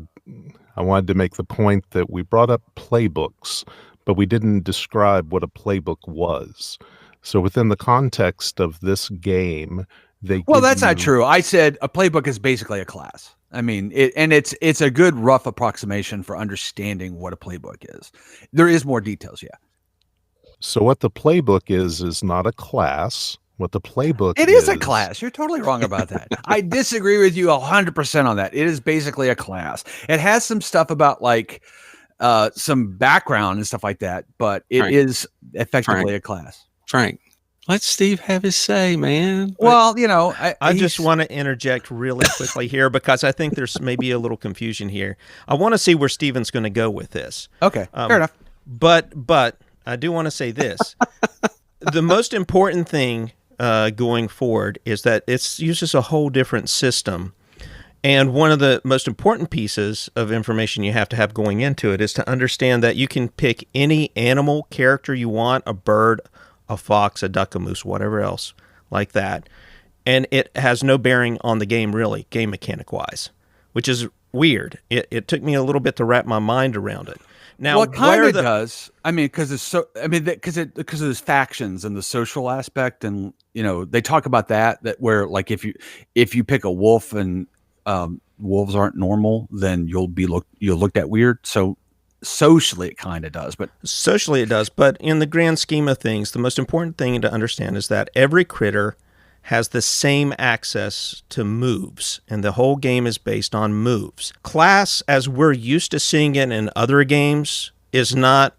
wanted to make the point that we brought up playbooks, but we didn't describe what a playbook was. So within the context of this game, that's not true. I said a playbook is basically a class. I mean, it's a good rough approximation for understanding what a playbook is. There is more details, yeah. So what the playbook is not a class. What the playbook It is a class. You're totally wrong about that. I disagree with you 100% on that. It is basically a class. It has some stuff about like some background and stuff like that, but it is effectively a class. Frank, let Steve have his say, man. Well, I just want to interject really quickly here because I think there's maybe a little confusion here. I want to see where Steven's going to go with this. Okay, fair enough. But I do want to say this. The most important thing going forward is that it uses a whole different system. And one of the most important pieces of information you have to have going into it is to understand that you can pick any animal character you want, a bird, a fox, a duck, a moose, whatever else like that. And it has no bearing on the game, really, game mechanic wise, which is weird. It took me a little bit to wrap my mind around it. Now, well, it kind of does. I mean, because because of those factions and the social aspect, and they talk about that where like if you pick a wolf and wolves aren't normal, then you'll looked at weird. So socially it kind of does, but in the grand scheme of things, the most important thing to understand is that every critter has the same access to moves, and the whole game is based on moves. Class, as we're used to seeing it in other games, is not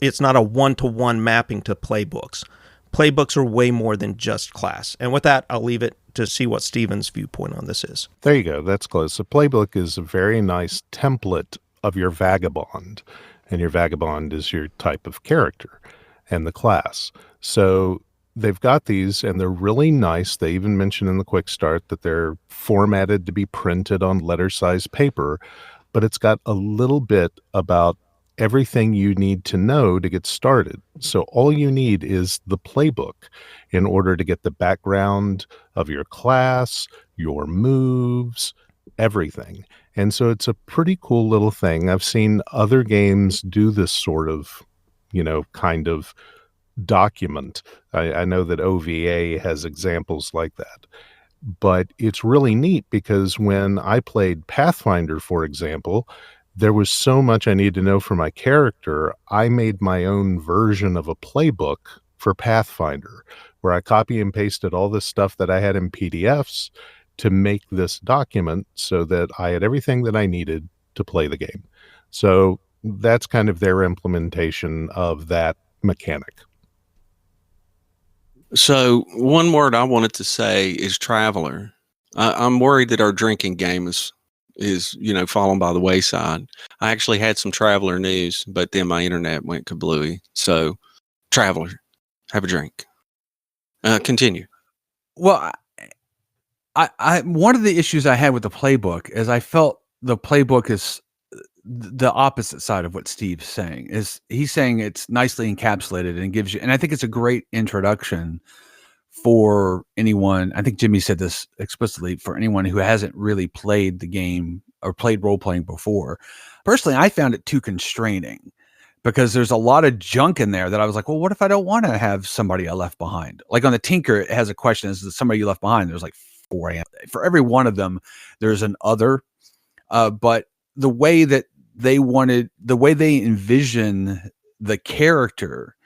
it's not a one-to-one mapping to playbooks. Playbooks are way more than just class. And with that, I'll leave it to see what Steven's viewpoint on this is. There you go. That's close. A playbook is a very nice template of your vagabond, and your vagabond is your type of character and the class. So they've got these, and they're really nice. They even mention in the quick start that they're formatted to be printed on letter-sized paper, but it's got a little bit about everything you need to know to get started. So all you need is the playbook in order to get the background of your class, your moves, everything. And so it's a pretty cool little thing. I've seen other games do this sort of, kind of document. I know that OVA has examples like that. But it's really neat because when I played Pathfinder, for example, there was so much I needed to know for my character. I made my own version of a playbook for Pathfinder, where I copy and pasted all this stuff that I had in PDFs to make this document so that I had everything that I needed to play the game. So that's kind of their implementation of that mechanic. So one word I wanted to say is traveler. I'm worried that our drinking game is falling by the wayside. I actually had some traveler news, but then my internet went kablooey. So traveler, have a drink. Continue. Well, I one of the issues I had with the playbook is I felt the playbook is the opposite side of what Steve's saying. Is he's saying it's nicely encapsulated and gives you, and I think it's a great introduction for anyone. I think Jimmy said this explicitly, for anyone who hasn't really played the game or played role playing before. Personally, I found it too constraining because there's a lot of junk in there that I was like, well, what if I don't want to have somebody I left behind? Like on the Tinker, it has a question: is there somebody you left behind? There's like 4 for every one of them. There's an other, but the way that they envision the character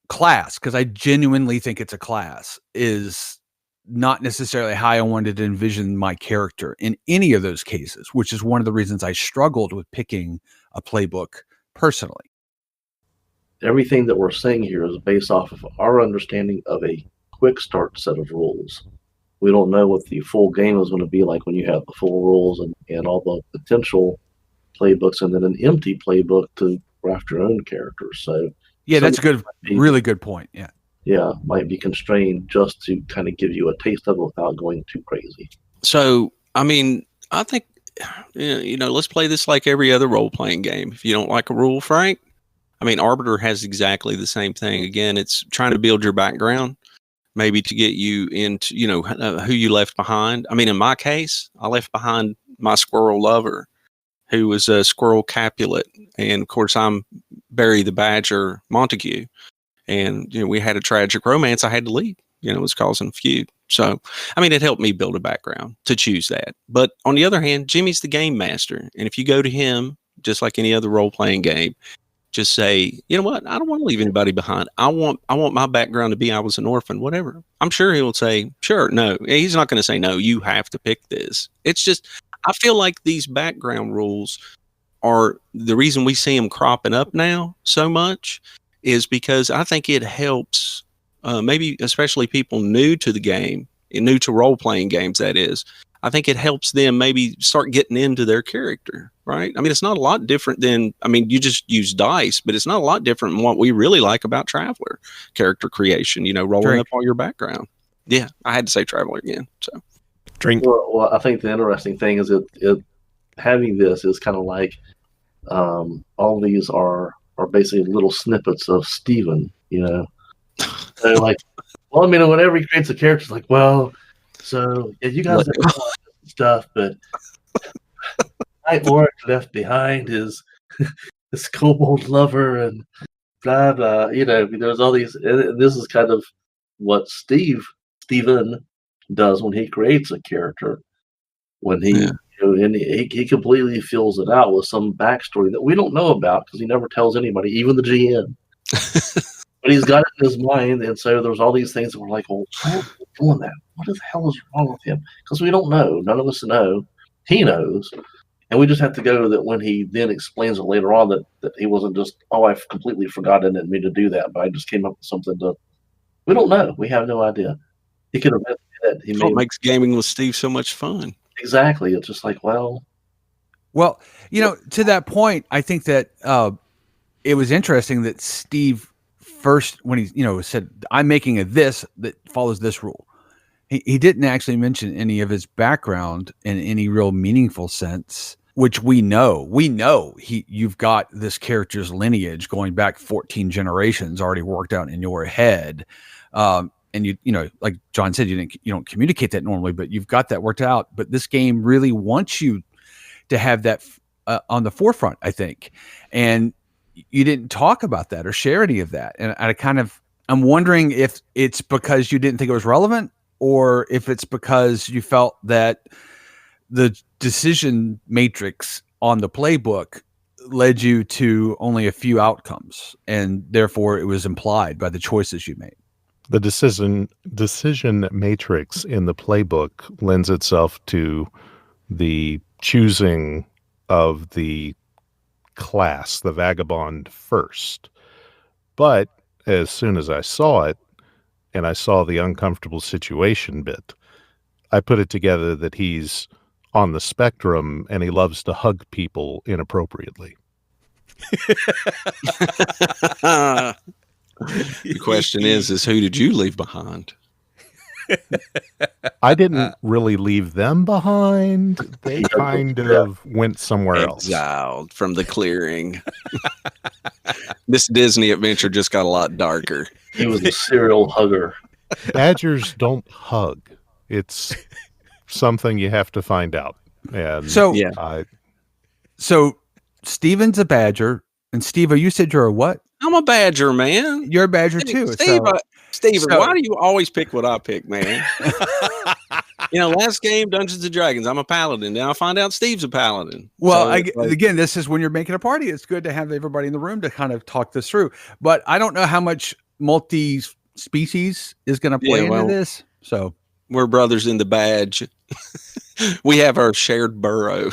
class, because I genuinely think it's a class, is not necessarily how I wanted to envision my character in any of those cases, which is one of the reasons I struggled with picking a playbook personally. Everything that we're saying here is based off of our understanding of a quick start set of rules. We don't know what the full game is going to be like when you have the full rules and all the potential playbooks, and then an empty playbook to craft your own characters. So yeah, that's a good, really good point. Yeah, might be constrained just to kind of give you a taste of it without going too crazy. So, I mean, I think, let's play this like every other role-playing game. If you don't like a rule, Frank, I mean, Arbiter has exactly the same thing. Again, it's trying to build your background, maybe to get you into, who you left behind. I mean, in my case, I left behind my squirrel lover, who was a squirrel Capulet. And of course, I'm Barry the Badger Montague. And, we had a tragic romance. I had to leave, it was causing a feud. So, I mean, it helped me build a background to choose that. But on the other hand, Jimmy's the game master. And if you go to him, just like any other role-playing game, just say, you know what, I don't want to leave anybody behind. I want my background to be I was an orphan, whatever. I'm sure he will say, sure, no. He's not going to say, no, you have to pick this. It's just, I feel like these background rules are the reason we see them cropping up now so much, is because I think it helps maybe especially people new to the game, new to role-playing games, that is. I think it helps them maybe start getting into their character, right? I mean, it's not a lot different than, you just use dice, but it's not a lot different than what we really like about Traveler character creation, rolling up all your background. Yeah, I had to say Traveler again. So, drink. Well, I think the interesting thing is it having this is kind of like all these are basically little snippets of Steven, So like, well, whenever he creates a character, it's like, well, so yeah, you guys have stuff, but my orc left behind is this kobold lover and blah blah. There's all these, and this is kind of what Steven does when he creates a character. When he and he completely fills it out with some backstory that we don't know about because he never tells anybody, even the GM. But he's got it in his mind, and so there's all these things that we're like, well, why is he doing that? What the hell is wrong with him? Because we don't know. None of us know. He knows. And we just have to go that when he then explains it later on that he wasn't just, I've completely forgotten it and mean to do that, but I just came up with something we don't know. We have no idea. He could have meant that. What makes gaming with Steve so much fun. Exactly. It's just like, well, to that point, I think that it was interesting that Steve first, when he, said, I'm making this that follows this rule. He didn't actually mention any of his background in any real meaningful sense. which we know you've got this character's lineage going back 14 generations already worked out in your head. And you know, like John said, you don't communicate that normally, but you've got that worked out. But this game really wants you to have that on the forefront, I think. And you didn't talk about that or share any of that. And I'm wondering if it's because you didn't think it was relevant, or if it's because you felt that the decision matrix on the playbook led you to only a few outcomes, and therefore it was implied by the choices you made. The decision matrix in the playbook lends itself to the choosing of the class, the vagabond, first. But as soon as I saw it, and I saw the uncomfortable situation bit, I put it together that he's on the spectrum and he loves to hug people inappropriately. The question is who did you leave behind? I didn't really leave them behind. They kind of went somewhere else. Exiled from the clearing. This Disney adventure just got a lot darker. He was a serial hugger. Badgers don't hug. It's something you have to find out. And So, Yeah. So Steven's a badger, and Steve, you said you're a what? I'm a badger, man. You're a badger too. Steve, Steven, so- why do you always pick what I pick, man? Last game, Dungeons and Dragons, I'm a paladin. Now I find out Steve's a paladin. Well, So, again, this is when you're making a party. It's good to have everybody in the room to kind of talk this through. But I don't know how much multi-species is going to play into this. So we're brothers in the badge. We have our shared burrow.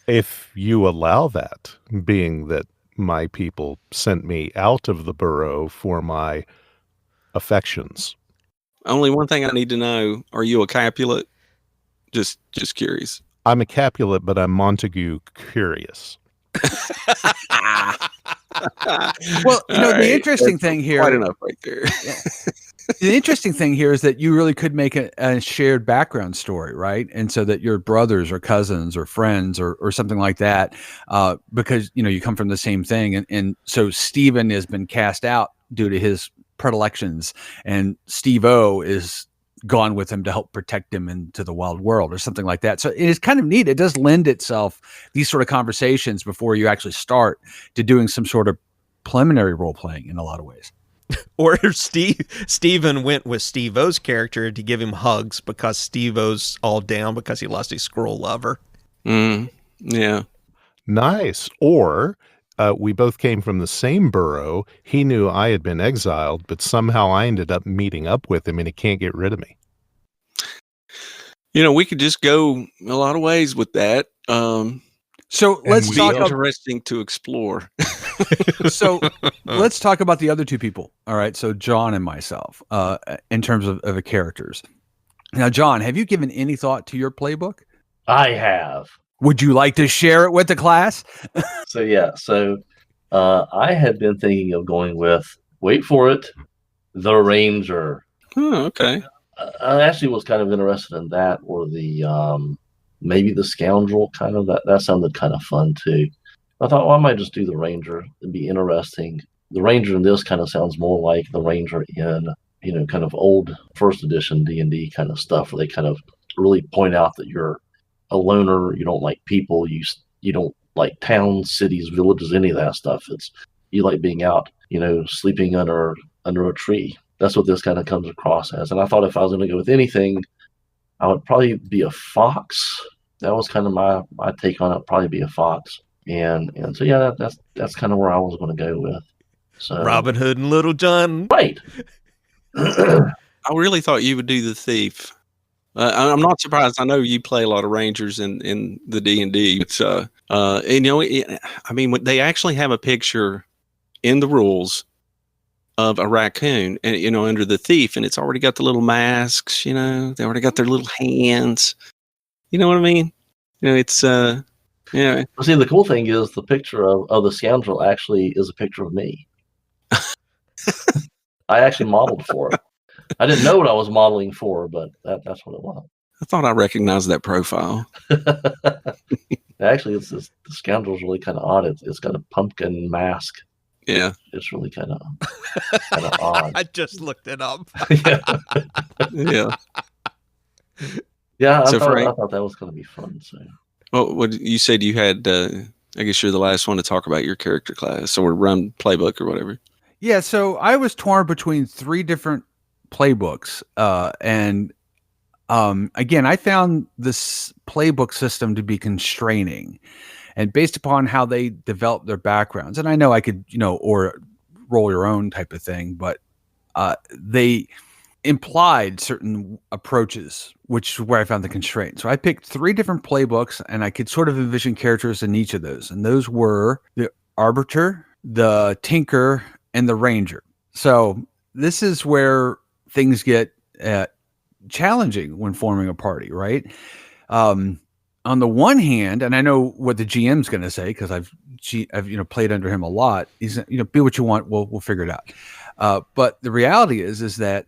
if you allow that, being that my people sent me out of the burrow for my affections. Only one thing I need to know: are you a Capulet? Just curious. I'm a Capulet, but I'm Montague curious. Well, the right. interesting thing here, Quite enough right there. the interesting thing here is that you really could make a shared background story, right? And so that your brothers or cousins or friends or something like that, because you come from the same thing, and so Stephen has been cast out due to his predilections, and Steve-O is gone with him to help protect him into the wild world or something like that. So it is kind of neat. It does lend itself, these sort of conversations before you actually start, to doing some sort of preliminary role playing in a lot of ways. Or Steven went with Steve-O's character to give him hugs because Steve-O's all down because he lost his squirrel lover. Yeah. Nice. Or we both came from the same burrow. He knew I had been exiled, but somehow I ended up meeting up with him and he can't get rid of me. We could just go a lot of ways with that. So let's talk about, interesting to explore. so let's talk about the other two people. All right. So John and myself, in terms of the characters. Now, John, have you given any thought to your playbook? I have. Would you like to share it with the class? So I had been thinking of going with, wait for it, the Ranger. Oh, okay. I actually was kind of interested in that, or the maybe the Scoundrel. Kind of that sounded kind of fun too. I thought, well, I might just do the Ranger. It'd be interesting. The Ranger in this kind of sounds more like the Ranger in kind of old first edition D&D kind of stuff, where they kind of really point out that you're a loner. You don't like people. You don't like towns, cities, villages, any of that stuff. You like being out, sleeping under a tree. That's what this kind of comes across as. And I thought if I was going to go with anything, I would probably be a fox. That was kind of my take on it. Probably be a fox. And so yeah, that's kind of where I was going to go with. So Robin Hood and Little John. right. I really thought you would do the thief. I'm not surprised. I know you play a lot of Rangers in the D&D. So, they actually have a picture in the rules of a raccoon, and under the thief, and it's already got the little masks. They already got their little hands. You know what I mean? It's Well, see, the cool thing is the picture of the Scoundrel actually is a picture of me. I actually modeled for it. I didn't know what I was modeling for, but that's what it was. I thought I recognized that profile. Actually, the scoundrel's really kind of odd. It's got a pumpkin mask. Yeah. It's really kind of odd. I just looked it up. Yeah. Yeah. Yeah, I So, thought Frank- that was going to be fun. So, Well, what you said you had, I guess you're the last one to talk about your character class or run playbook or whatever. Yeah, so I was torn between 3 different playbooks, and again, I found this playbook system to be constraining, and based upon how they developed their backgrounds, and I know I could, or roll your own type of thing, but they implied certain approaches, which is where I found the constraint. So I picked 3 different playbooks, and I could sort of envision characters in each of those, and those were the Arbiter, the Tinker, and the Ranger. So this is where things get challenging when forming a party, right? On the one hand, and I know what the GM's going to say because I've played under him a lot. He's be what you want. We'll figure it out. But the reality is that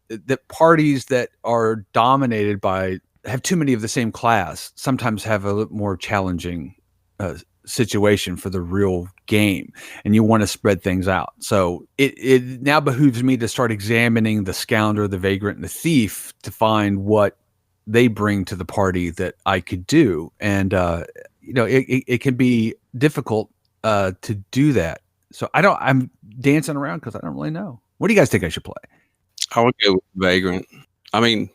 that parties that are dominated by have too many of the same class sometimes have a little more challenging situation for the real game, and you want to spread things out. So it now behooves me to start examining the scoundrel, the vagrant, and the thief to find what they bring to the party that I could do. And it can be difficult to do that. So I'm dancing around because I don't really know. What do you guys think I should play? I would go with Vagrant. I mean,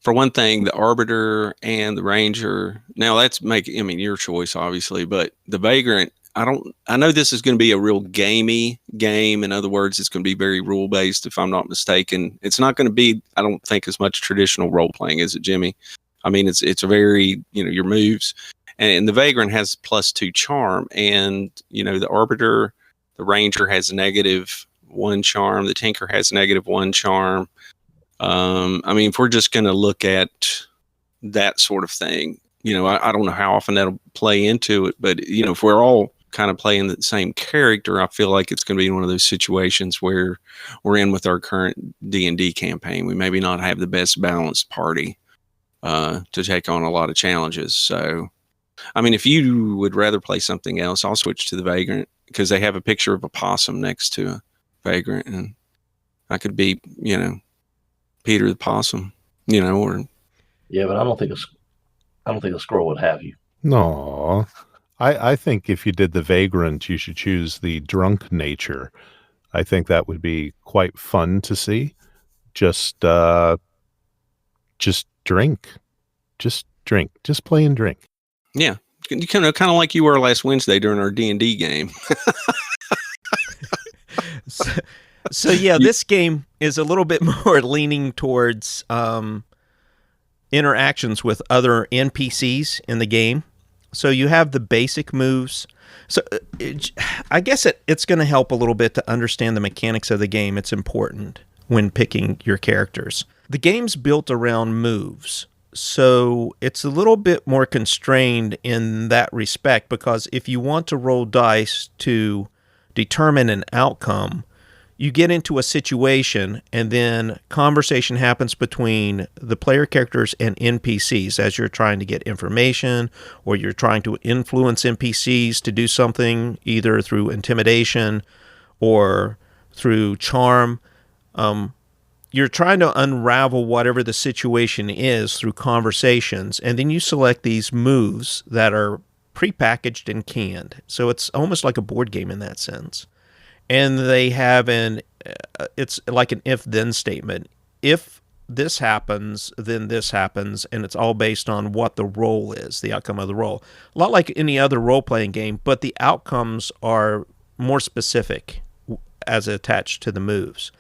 for one thing, the Arbiter and the Ranger. Now that's your choice, obviously, but the Vagrant. I know this is going to be a real gamey game. In other words, it's going to be very rule based, if I'm not mistaken. It's not going to be, I don't think, as much traditional role playing, is it, Jimmy? I mean, it's a very, your moves, and the Vagrant has +2 charm, and the Arbiter, the Ranger has -1 charm, the Tinker has -1 charm. If we're just going to look at that sort of thing, I don't know how often that'll play into it, but if we're all kind of playing the same character, I feel like it's going to be one of those situations where we're in with our current D&D campaign. We maybe not have the best balanced party to take on a lot of challenges. So, if you would rather play something else, I'll switch to the Vagrant because they have a picture of a possum next to a Vagrant, and I could be, Peter the Possum, or yeah, but I don't think a squirrel would have you. No, I think if you did the Vagrant, you should choose the Drunk Nature. I think that would be quite fun to see. Just drink. Just drink. Just play and drink. Yeah. You kind of like you were last Wednesday during our D&D game. So yeah, this game is a little bit more leaning towards interactions with other NPCs in the game. So you have the basic moves. So I guess it's going to help a little bit to understand the mechanics of the game. It's important when picking your characters. The game's built around moves. So it's a little bit more constrained in that respect, because if you want to roll dice to determine an outcome, you get into a situation and then conversation happens between the player characters and NPCs as you're trying to get information, or you're trying to influence NPCs to do something either through intimidation or through charm. You're trying to unravel whatever the situation is through conversations, and then you select these moves that are prepackaged and canned. So it's almost like a board game in that sense. And they have it's like an if-then statement. If this happens, then this happens, and it's all based on what the role is, the outcome of the role. A lot like any other role-playing game, but the outcomes are more specific as attached to the moves.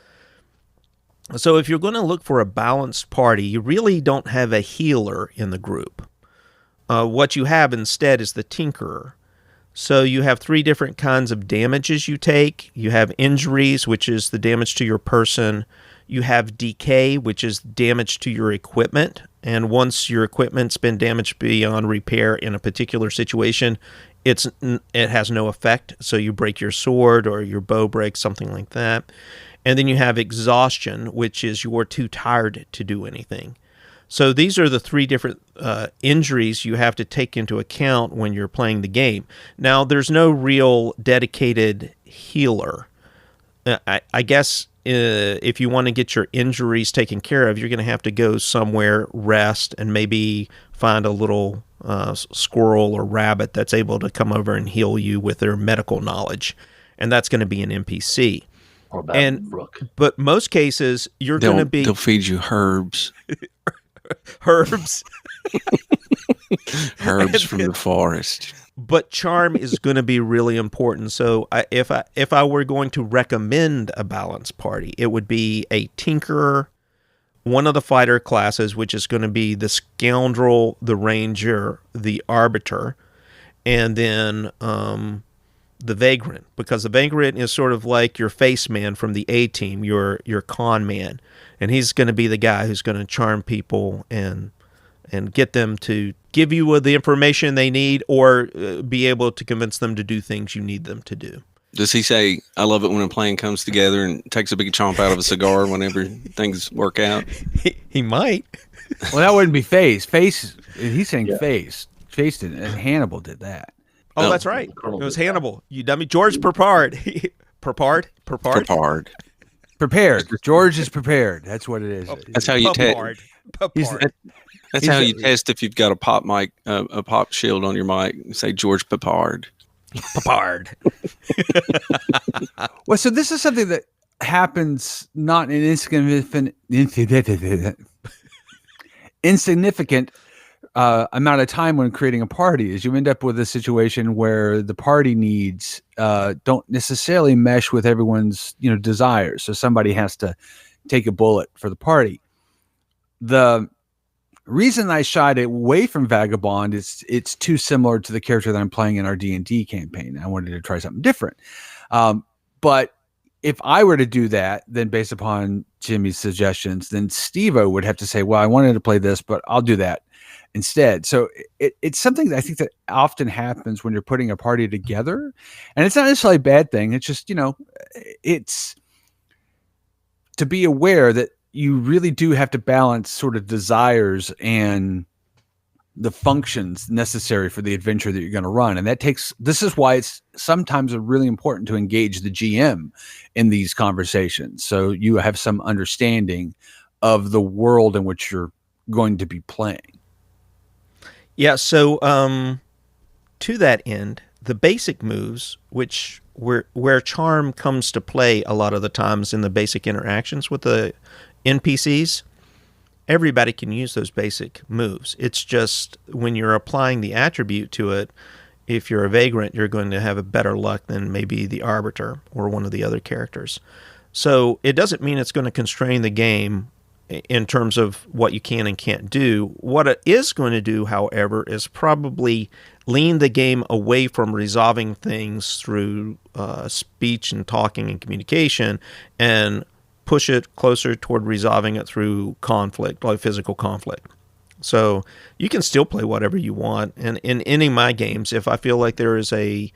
So if you're going to look for a balanced party, you really don't have a healer in the group. What you have instead is the Tinkerer. So you have 3 different kinds of damages you take. You have injuries, which is the damage to your person. You have decay, which is damage to your equipment. And once your equipment's been damaged beyond repair in a particular situation, it has no effect. So you break your sword or your bow breaks, something like that. And then you have exhaustion, which is you're too tired to do anything. So these are the three different injuries you have to take into account when you're playing the game. Now, there's no real dedicated healer. I guess if you want to get your injuries taken care of, you're going to have to go somewhere, rest, and maybe find a little squirrel or rabbit that's able to come over and heal you with their medical knowledge. And that's going to be an NPC. Or Rook. But most cases, you're going to be... They'll feed you herbs. Herbs. Herbs from the forest. But charm is going to be really important. So if I were going to recommend a balanced party, it would be a tinkerer, one of the fighter classes, which is going to be the scoundrel, the ranger, the arbiter, and then the vagrant, because the vagrant is sort of like your face man from the A team, your con man, and he's going to be the guy who's going to charm people and get them to give you the information they need, or be able to convince them to do things you need them to do. Does he say, I love it when a plan comes together, and takes a big chomp out of a cigar whenever things work out? He might. Well, that wouldn't be Face. Face, he's saying Face. Face did, and Hannibal did that. Oh, that's right. It was Hannibal. You dummy. George Prepard. Prepard? Prepared. George is prepared. That's what it is. That's how you test. That's how you test if you've got a pop mic, a pop shield on your mic. Say George Papard. Papard. Well, so this is something that happens not in insignificant amount of time when creating a party. Is you end up with a situation where the party needs don't necessarily mesh with everyone's desires. So somebody has to take a bullet for the party. The reason I shied away from Vagabond is it's too similar to the character that I'm playing in our D&D campaign. I wanted to try something different. But if I were to do that, then based upon Jimmy's suggestions, then Steve-O would have to say, well, I wanted to play this, but I'll do that instead. So it's something that I think that often happens when you're putting a party together. And it's not necessarily a bad thing. It's just, it's to be aware that you really do have to balance sort of desires and the functions necessary for the adventure that you're going to run. And this is why it's sometimes really important to engage the GM in these conversations. So you have some understanding of the world in which you're going to be playing. Yeah. So, to that end, the basic moves, which where charm comes to play a lot of the times in the basic interactions with the NPCs, everybody can use those basic moves. It's just when you're applying the attribute to it, if you're a vagrant, you're going to have a better luck than maybe the arbiter or one of the other characters. So it doesn't mean it's going to constrain the game in terms of what you can and can't do. What it is going to do, however, is probably lean the game away from resolving things through speech and talking and communication, and push it closer toward resolving it through conflict, like physical conflict. So you can still play whatever you want. And in any of my games, if I feel like there is a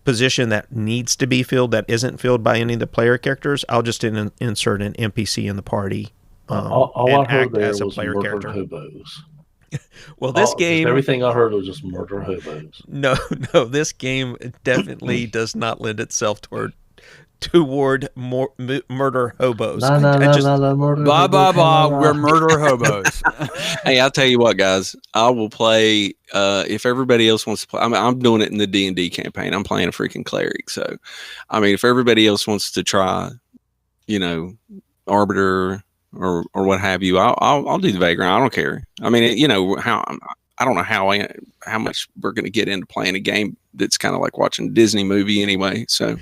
position that needs to be filled that isn't filled by any of the player characters, I'll just insert an NPC in the party all and I heard act there as a was player murder character. hobos. Well, this game... Everything I heard was just murder hobos. No, this game definitely does not lend itself toward murder hobos. No, murder Blah, blah, hobos. blah. We're murder hobos. Hey, I'll tell you what, guys. I will play if everybody else wants to play. I'm doing it in the D&D campaign. I'm playing a freaking cleric. So, I mean, if everybody else wants to try, arbiter or what have you, I'll do the vagrant. I don't care. I mean, I don't know how much we're going to get into playing a game that's kind of like watching a Disney movie anyway. So.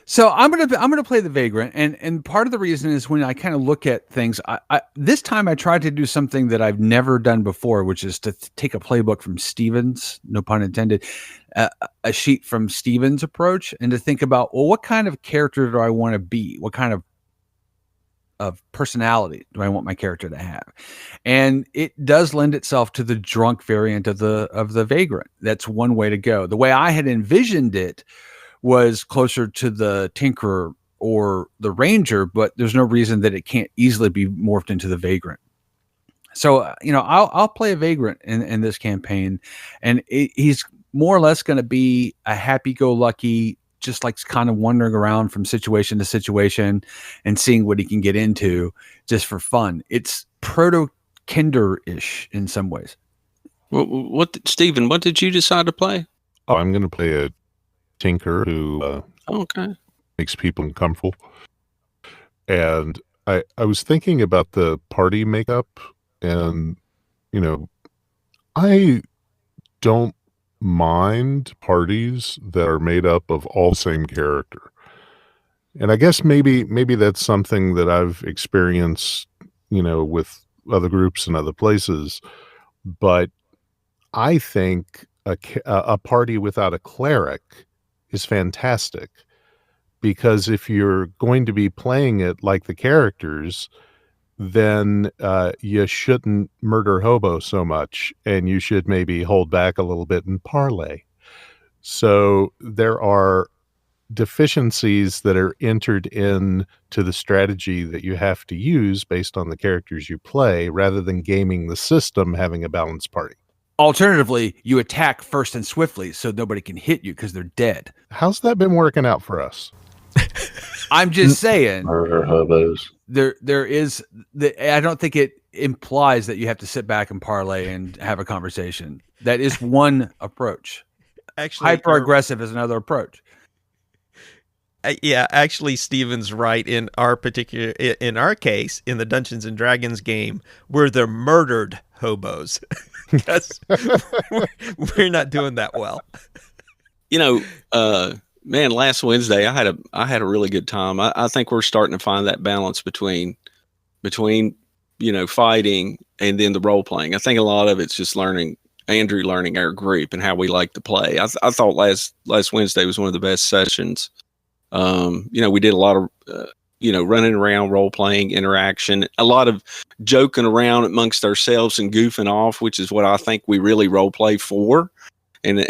So I'm gonna play the vagrant, and part of the reason is when I kind of look at things. I this time I tried to do something that I've never done before, which is to take a playbook from Stevens, no pun intended, a sheet from Stevens' approach, and to think about, well, what kind of character do I want to be? What kind of personality do I want my character to have? And it does lend itself to the drunk variant of the vagrant. That's one way to go. The way I had envisioned it was closer to the tinkerer or the ranger, but there's no reason that it can't easily be morphed into the vagrant. So, I'll play a vagrant in this campaign, and he's more or less going to be a happy-go-lucky, just like kind of wandering around from situation to situation and seeing what he can get into just for fun. It's proto-Kinder-ish in some ways. Stephen, what did you decide to play? Oh, I'm going to play a tinker who Okay. makes people uncomfortable. And I was thinking about the party makeup, and, I don't mind parties that are made up of all the same character. And I guess maybe that's something that I've experienced, with other groups and other places. But I think a party without a cleric is fantastic, because if you're going to be playing it like the characters, then you shouldn't murder hobo so much, and you should maybe hold back a little bit and parlay. So there are deficiencies that are entered in to the strategy that you have to use based on the characters you play, rather than gaming the system having a balanced party. Alternatively, you attack first and swiftly so nobody can hit you because they're dead. How's that been working out for us? I'm just saying, Murder hobos. there is I don't think it implies that you have to sit back and parlay and have a conversation. That is one approach. Actually, Hyper aggressive is another approach. Yeah, actually, Steven's right. In our case, in the Dungeons and Dragons game, we're the murdered hobos. Because we're not doing that well. Man, last Wednesday I had a really good time. I think we're starting to find that balance between fighting and then the role playing. I think a lot of it's just Andrew learning our group and how we like to play. I thought last Wednesday was one of the best sessions. We did a lot of running around, role playing, interaction, a lot of joking around amongst ourselves and goofing off, which is what I think we really role play for. And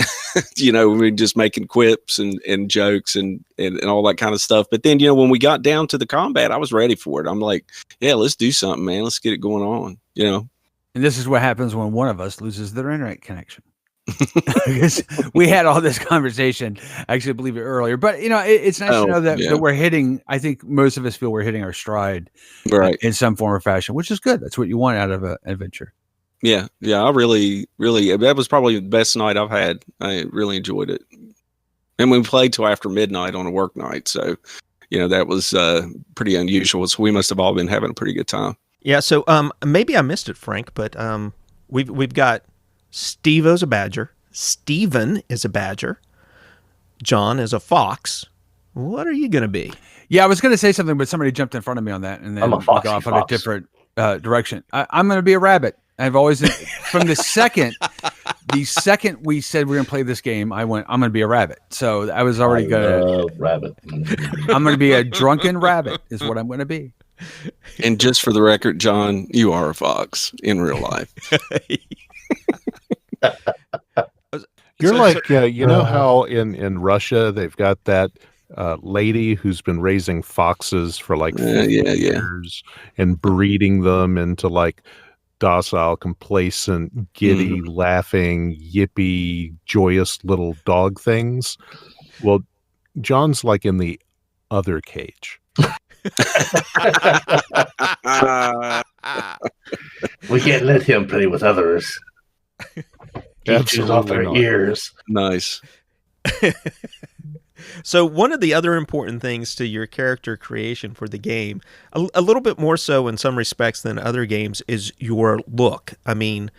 we're just making quips and jokes and all that kind of stuff. But then, when we got down to the combat, I was ready for it. I'm like, yeah, let's do something, man. Let's get it going on. And this is what happens when one of us loses their internet connection. Because we had all this conversation, actually, believe it, earlier. But it's nice to know that we're hitting. I think most of us feel we're hitting our stride, right, in some form or fashion, which is good. That's what you want out of an adventure. Yeah. I really, that was probably the best night I've had. I really enjoyed it. And we played till after midnight on a work night. So, that was pretty unusual. So we must have all been having a pretty good time. Yeah. So maybe I missed it, Frank, but we've got Steve-O's a badger. Steven is a badger. John is a fox. What are you going to be? Yeah, I was going to say something, but somebody jumped in front of me on that, and then I'm a we foxy got off in fox. a different direction. I'm going to be a rabbit. I've always, from the second we said we're going to play this game, I'm going to be a rabbit. So I was already going to rabbit. I'm going to be a drunken rabbit is what I'm going to be. And just for the record, John, you are a fox in real life. You're like, know how in Russia they've got that lady who's been raising foxes for like 50 years and breeding them into like docile, complacent, giddy, laughing, yippy, joyous little dog things. Well, John's like in the other cage. We can't let him play with others. He chews off their not. ears. Nice. So one of the other important things to your character creation for the game, a little bit more so in some respects than other games, is your look. I mean,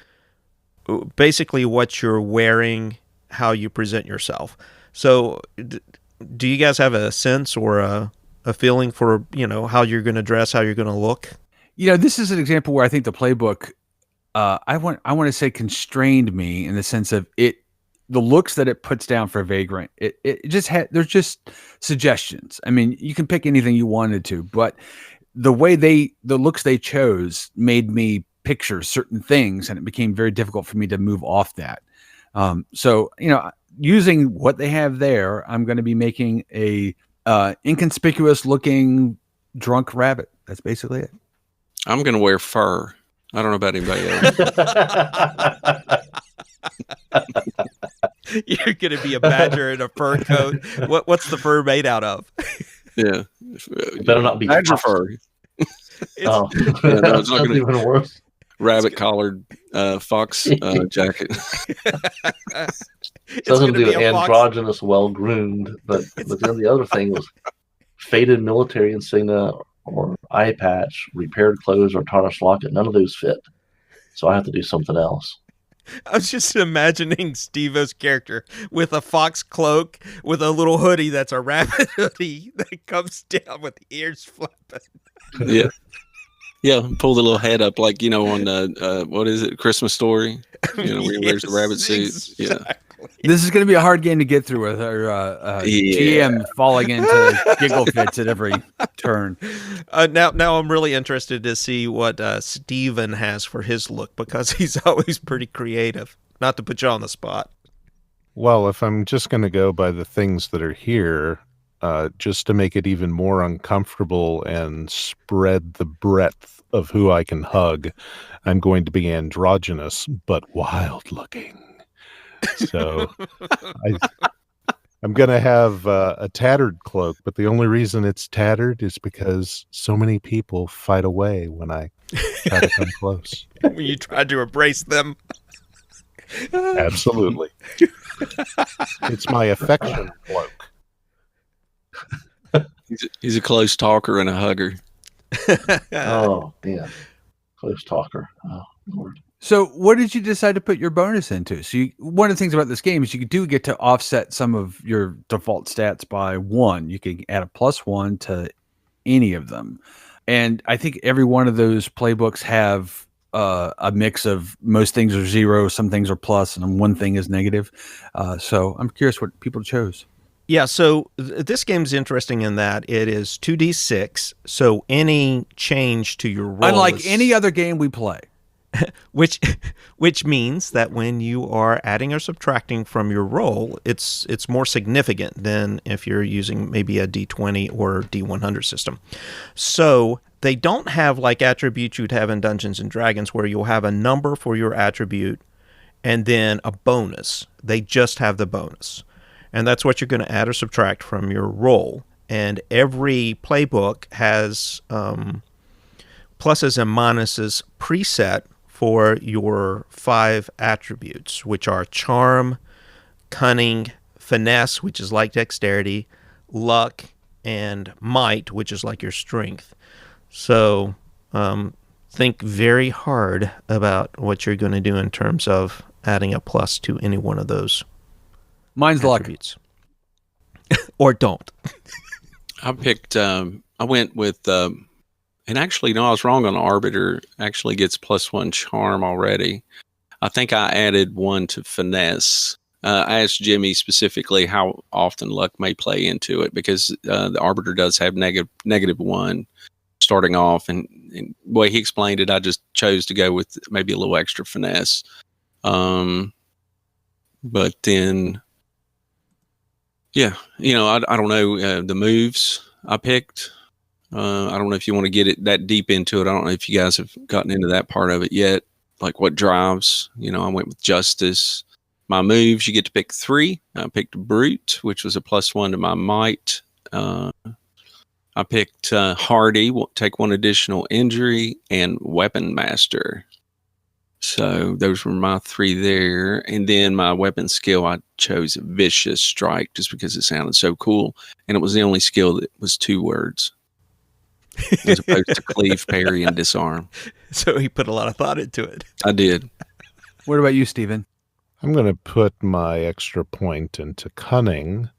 basically what you're wearing, how you present yourself. So do you guys have a sense or a feeling for, how you're going to dress, how you're going to look? This is an example where I think the playbook, I want to say constrained me in the sense of the looks that it puts down for Vagrant. It just there's just suggestions. I mean, you can pick anything you wanted to, but the way the looks they chose made me picture certain things, and it became very difficult for me to move off that. So, using what they have there, I'm going to be making a inconspicuous looking drunk rabbit. That's basically it. I'm going to wear fur. I don't know about anybody else. You're going to be a badger in a fur coat. What's the fur made out of? Yeah. It better not be badger fox. fur. Oh, Yeah, no, it's not that's gonna- even worse. Rabbit collared fox jacket. It's Something going to to do be a fox. androgynous, well groomed, but then the other thing was faded military insignia or eye patch, repaired clothes, or tarnished locket. None of those fit, so I have to do something else. I was just imagining Steve-O's character with a fox cloak with a little hoodie that's a rabbit hoodie that comes down with the ears flapping. Yeah. Yeah, pull the little head up like, on what is it, Christmas Story? Where he wears the rabbit suit. Yeah. Exactly. This is going to be a hard game to get through with our GM falling into giggle fits at every turn. Now I'm really interested to see what Steven has for his look, because he's always pretty creative. Not to put you on the spot. Well, if I'm just going to go by the things that are here, just to make it even more uncomfortable and spread the breadth of who I can hug, I'm going to be androgynous, but wild looking. So I'm going to have a tattered cloak, but the only reason it's tattered is because so many people fight away when I try to come close. When you tried to embrace them. Absolutely. It's my affection cloak. He's a close talker and a hugger. Oh, yeah. Close talker. Oh, Lord. So what did you decide to put your bonus into? So one of the things about this game is you do get to offset some of your default stats by 1. You can add a +1 to any of them. And I think every one of those playbooks have a mix of most things are 0, some things are plus, and one thing is negative. So I'm curious what people chose. Yeah, so this game's interesting in that it is 2d6, so any change to your roll, unlike any other game we play, which means that when you are adding or subtracting from your roll, it's more significant than if you're using maybe a D20 or D100 system. So they don't have like attributes you'd have in Dungeons and Dragons, where you'll have a number for your attribute and then a bonus. They just have the bonus. And that's what you're going to add or subtract from your roll. And every playbook has pluses and minuses preset for your 5 attributes, which are charm, cunning, finesse, which is like dexterity, luck, and might, which is like your strength. So think very hard about what you're going to do in terms of adding a plus to any one of those. Mine's attributes. Or don't. I picked, I went with, and actually, no, I was wrong on Arbiter. Actually gets +1 charm already. I think I added 1 to finesse. I asked Jimmy specifically how often luck may play into it, because the Arbiter does have -1 starting off. And the way he explained it, I just chose to go with maybe a little extra finesse. But then, yeah, I don't know the moves I picked. I don't know if you want to get it that deep into it. I don't know if you guys have gotten into that part of it yet. Like what drives, I went with justice. My moves, you get to pick 3. I picked brute, which was a +1 to my might. I picked hardy, take 1 additional injury, and weapon master. So those were my 3 there. And then my weapon skill, I chose vicious strike just because it sounded so cool. And it was the only skill that was 2 words, as opposed to cleave, parry, and disarm. So he put a lot of thought into it. I did. What about you, Steven? I'm going to put my extra point into cunning,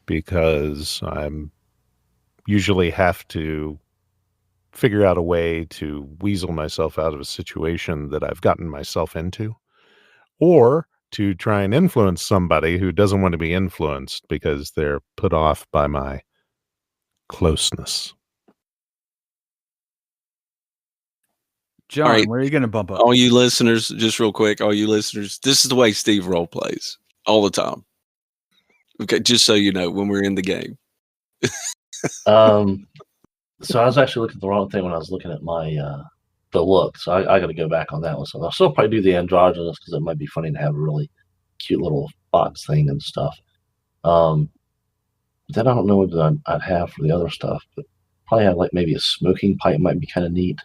because I'm usually have to figure out a way to weasel myself out of a situation that I've gotten myself into, or to try and influence somebody who doesn't want to be influenced because they're put off by my closeness. John, All right. where are you going to bump up? All you listeners, just real quick, this is the way Steve role plays all the time. Okay, just so you know, when we're in the game. So I was actually looking at the wrong thing when I was looking at my look. So I got to go back on that one. So I'll still probably do the androgynous because it might be funny to have a really cute little fox thing and stuff. Then I don't know what I'd have for the other stuff, but probably have like maybe a smoking pipe might be kind of neat,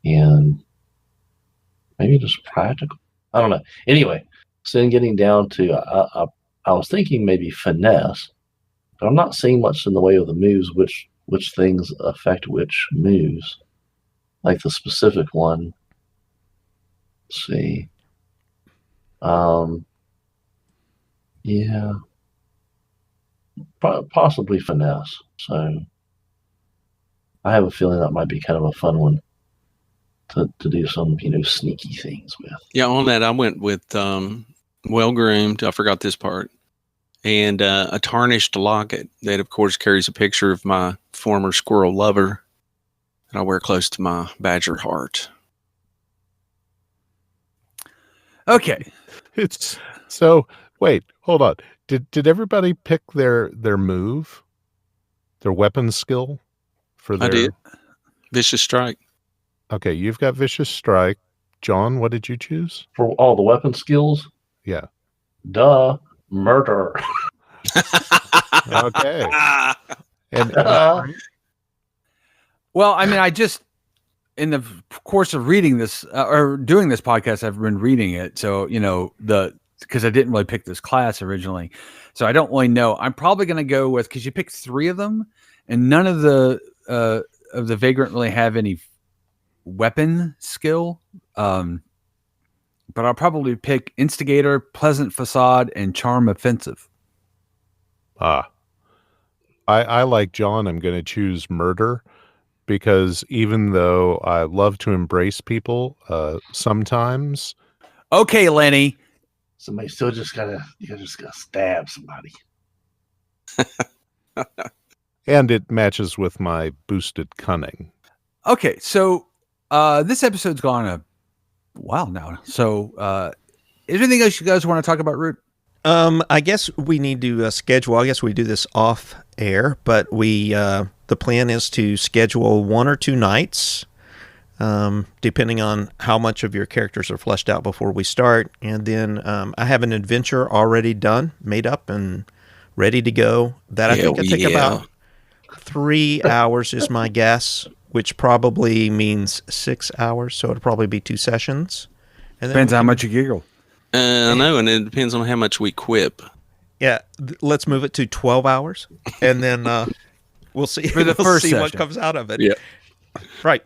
and maybe just practical. I don't know. Anyway, so then getting down to I was thinking maybe finesse, but I'm not seeing much in the way of the moves. Which things affect which moves? Like the specific one. Let's see. Yeah. Possibly finesse. So I have a feeling that might be kind of a fun one to do some, sneaky things with. Yeah, on that, I went with well groomed. I forgot this part. And a tarnished locket that, of course, carries a picture of my former squirrel lover that I wear close to my badger heart. Okay. It's so. Wait, hold on. Did everybody pick their move, their weapon skill for their? I did. Vicious Strike. Okay, you've got Vicious Strike. John, what did you choose? For all the weapon skills? Yeah. Duh. Murder. Okay. And Well, I mean, I just, in the course of reading this or doing this podcast, I've been reading it. So, because I didn't really pick this class originally. So I don't really know. I'm probably going to go with, because you picked 3 of them and none of the Vagrant really have any weapon skill. But I'll probably pick Instigator, Pleasant Facade, and Charm Offensive. I like John. I'm going to choose Murder because even though I love to embrace people, sometimes. Okay, Lenny. Somebody still you just gotta stab somebody. And it matches with my boosted cunning. Okay, so this episode's gone a while now. So is there anything else you guys want to talk about, Root? I guess we need to schedule. I guess we do this off air, but the plan is to schedule 1 or 2 nights, depending on how much of your characters are fleshed out before we start. And then I have an adventure already done, made up, and ready to go. That I think will take about 3 hours is my guess, which probably means 6 hours. So it'll probably be 2 sessions. And Depends how much you giggle. I know, and it depends on how much we quip. Yeah, let's move it to 12 hours, and then we'll see. For the first session. What comes out of it. Yeah, right.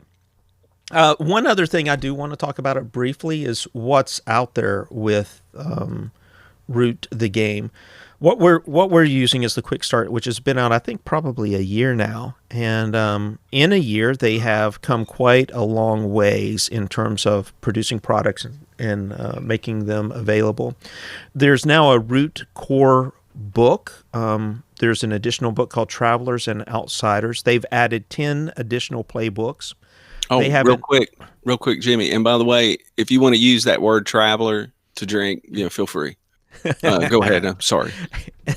One other thing I do want to talk about it briefly is what's out there with Root the game. What we're using is the Quick Start, which has been out, I think, probably a year now. And in a year, they have come quite a long ways in terms of producing products and making them available. There's now a Root core book. There's an additional book called Travelers and Outsiders. They've added 10 additional playbooks. Oh, real quick, Jimmy. And by the way, if you want to use that word traveler to drink, feel free. Go ahead. I'm sorry.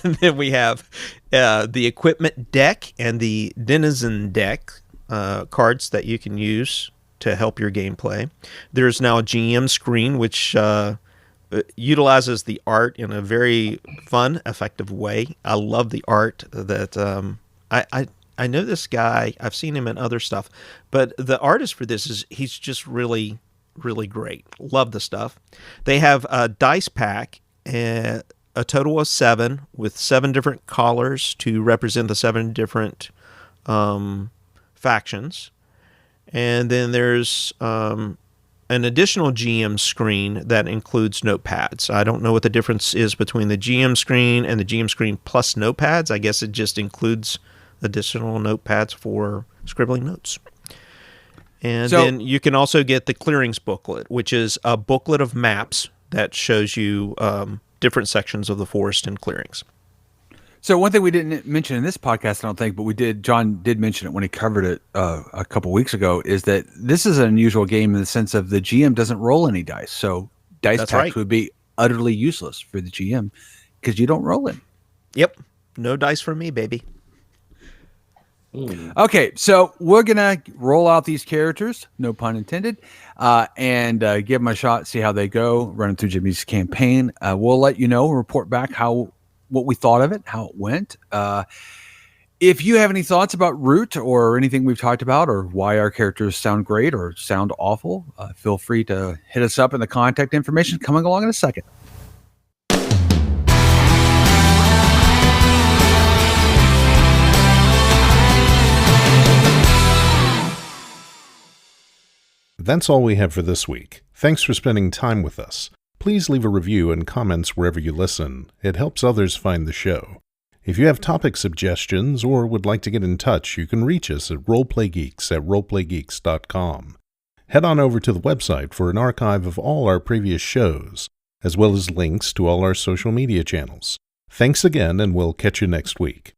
And then we have the equipment deck and the denizen deck cards that you can use to help your gameplay. There's now a GM screen, which utilizes the art in a very fun, effective way. I love the art that I know this guy. I've seen him in other stuff, but the artist for this he's just really, really great. Love the stuff. They have a dice pack, a total of 7 with 7 different collars to represent the 7 different factions. And then there's an additional GM screen that includes notepads. I don't know what the difference is between the GM screen and the GM screen plus notepads. I guess it just includes additional notepads for scribbling notes. And then you can also get the clearings booklet, which is a booklet of maps that shows you different sections of the forest and clearings. So one thing we didn't mention in this podcast, I don't think, but John did mention it when he covered it a couple weeks ago, is that this is an unusual game in the sense of the GM doesn't roll any dice. So dice packs would be utterly useless for the GM because you don't roll any. Yep. No dice for me, baby. Okay, so we're gonna roll out these characters, no pun intended, and give them a shot, see how they go, run them through Jimmy's campaign. We'll let you know, report back what we thought of it, how it went. If you have any thoughts about Root or anything we've talked about, or why our characters sound great or sound awful, feel free to hit us up in the contact information coming along in a second. That's all we have for this week. Thanks for spending time with us. Please leave a review and comments wherever you listen. It helps others find the show. If you have topic suggestions or would like to get in touch, you can reach us at roleplaygeeks@roleplaygeeks.com. Head on over to the website for an archive of all our previous shows, as well as links to all our social media channels. Thanks again, and we'll catch you next week.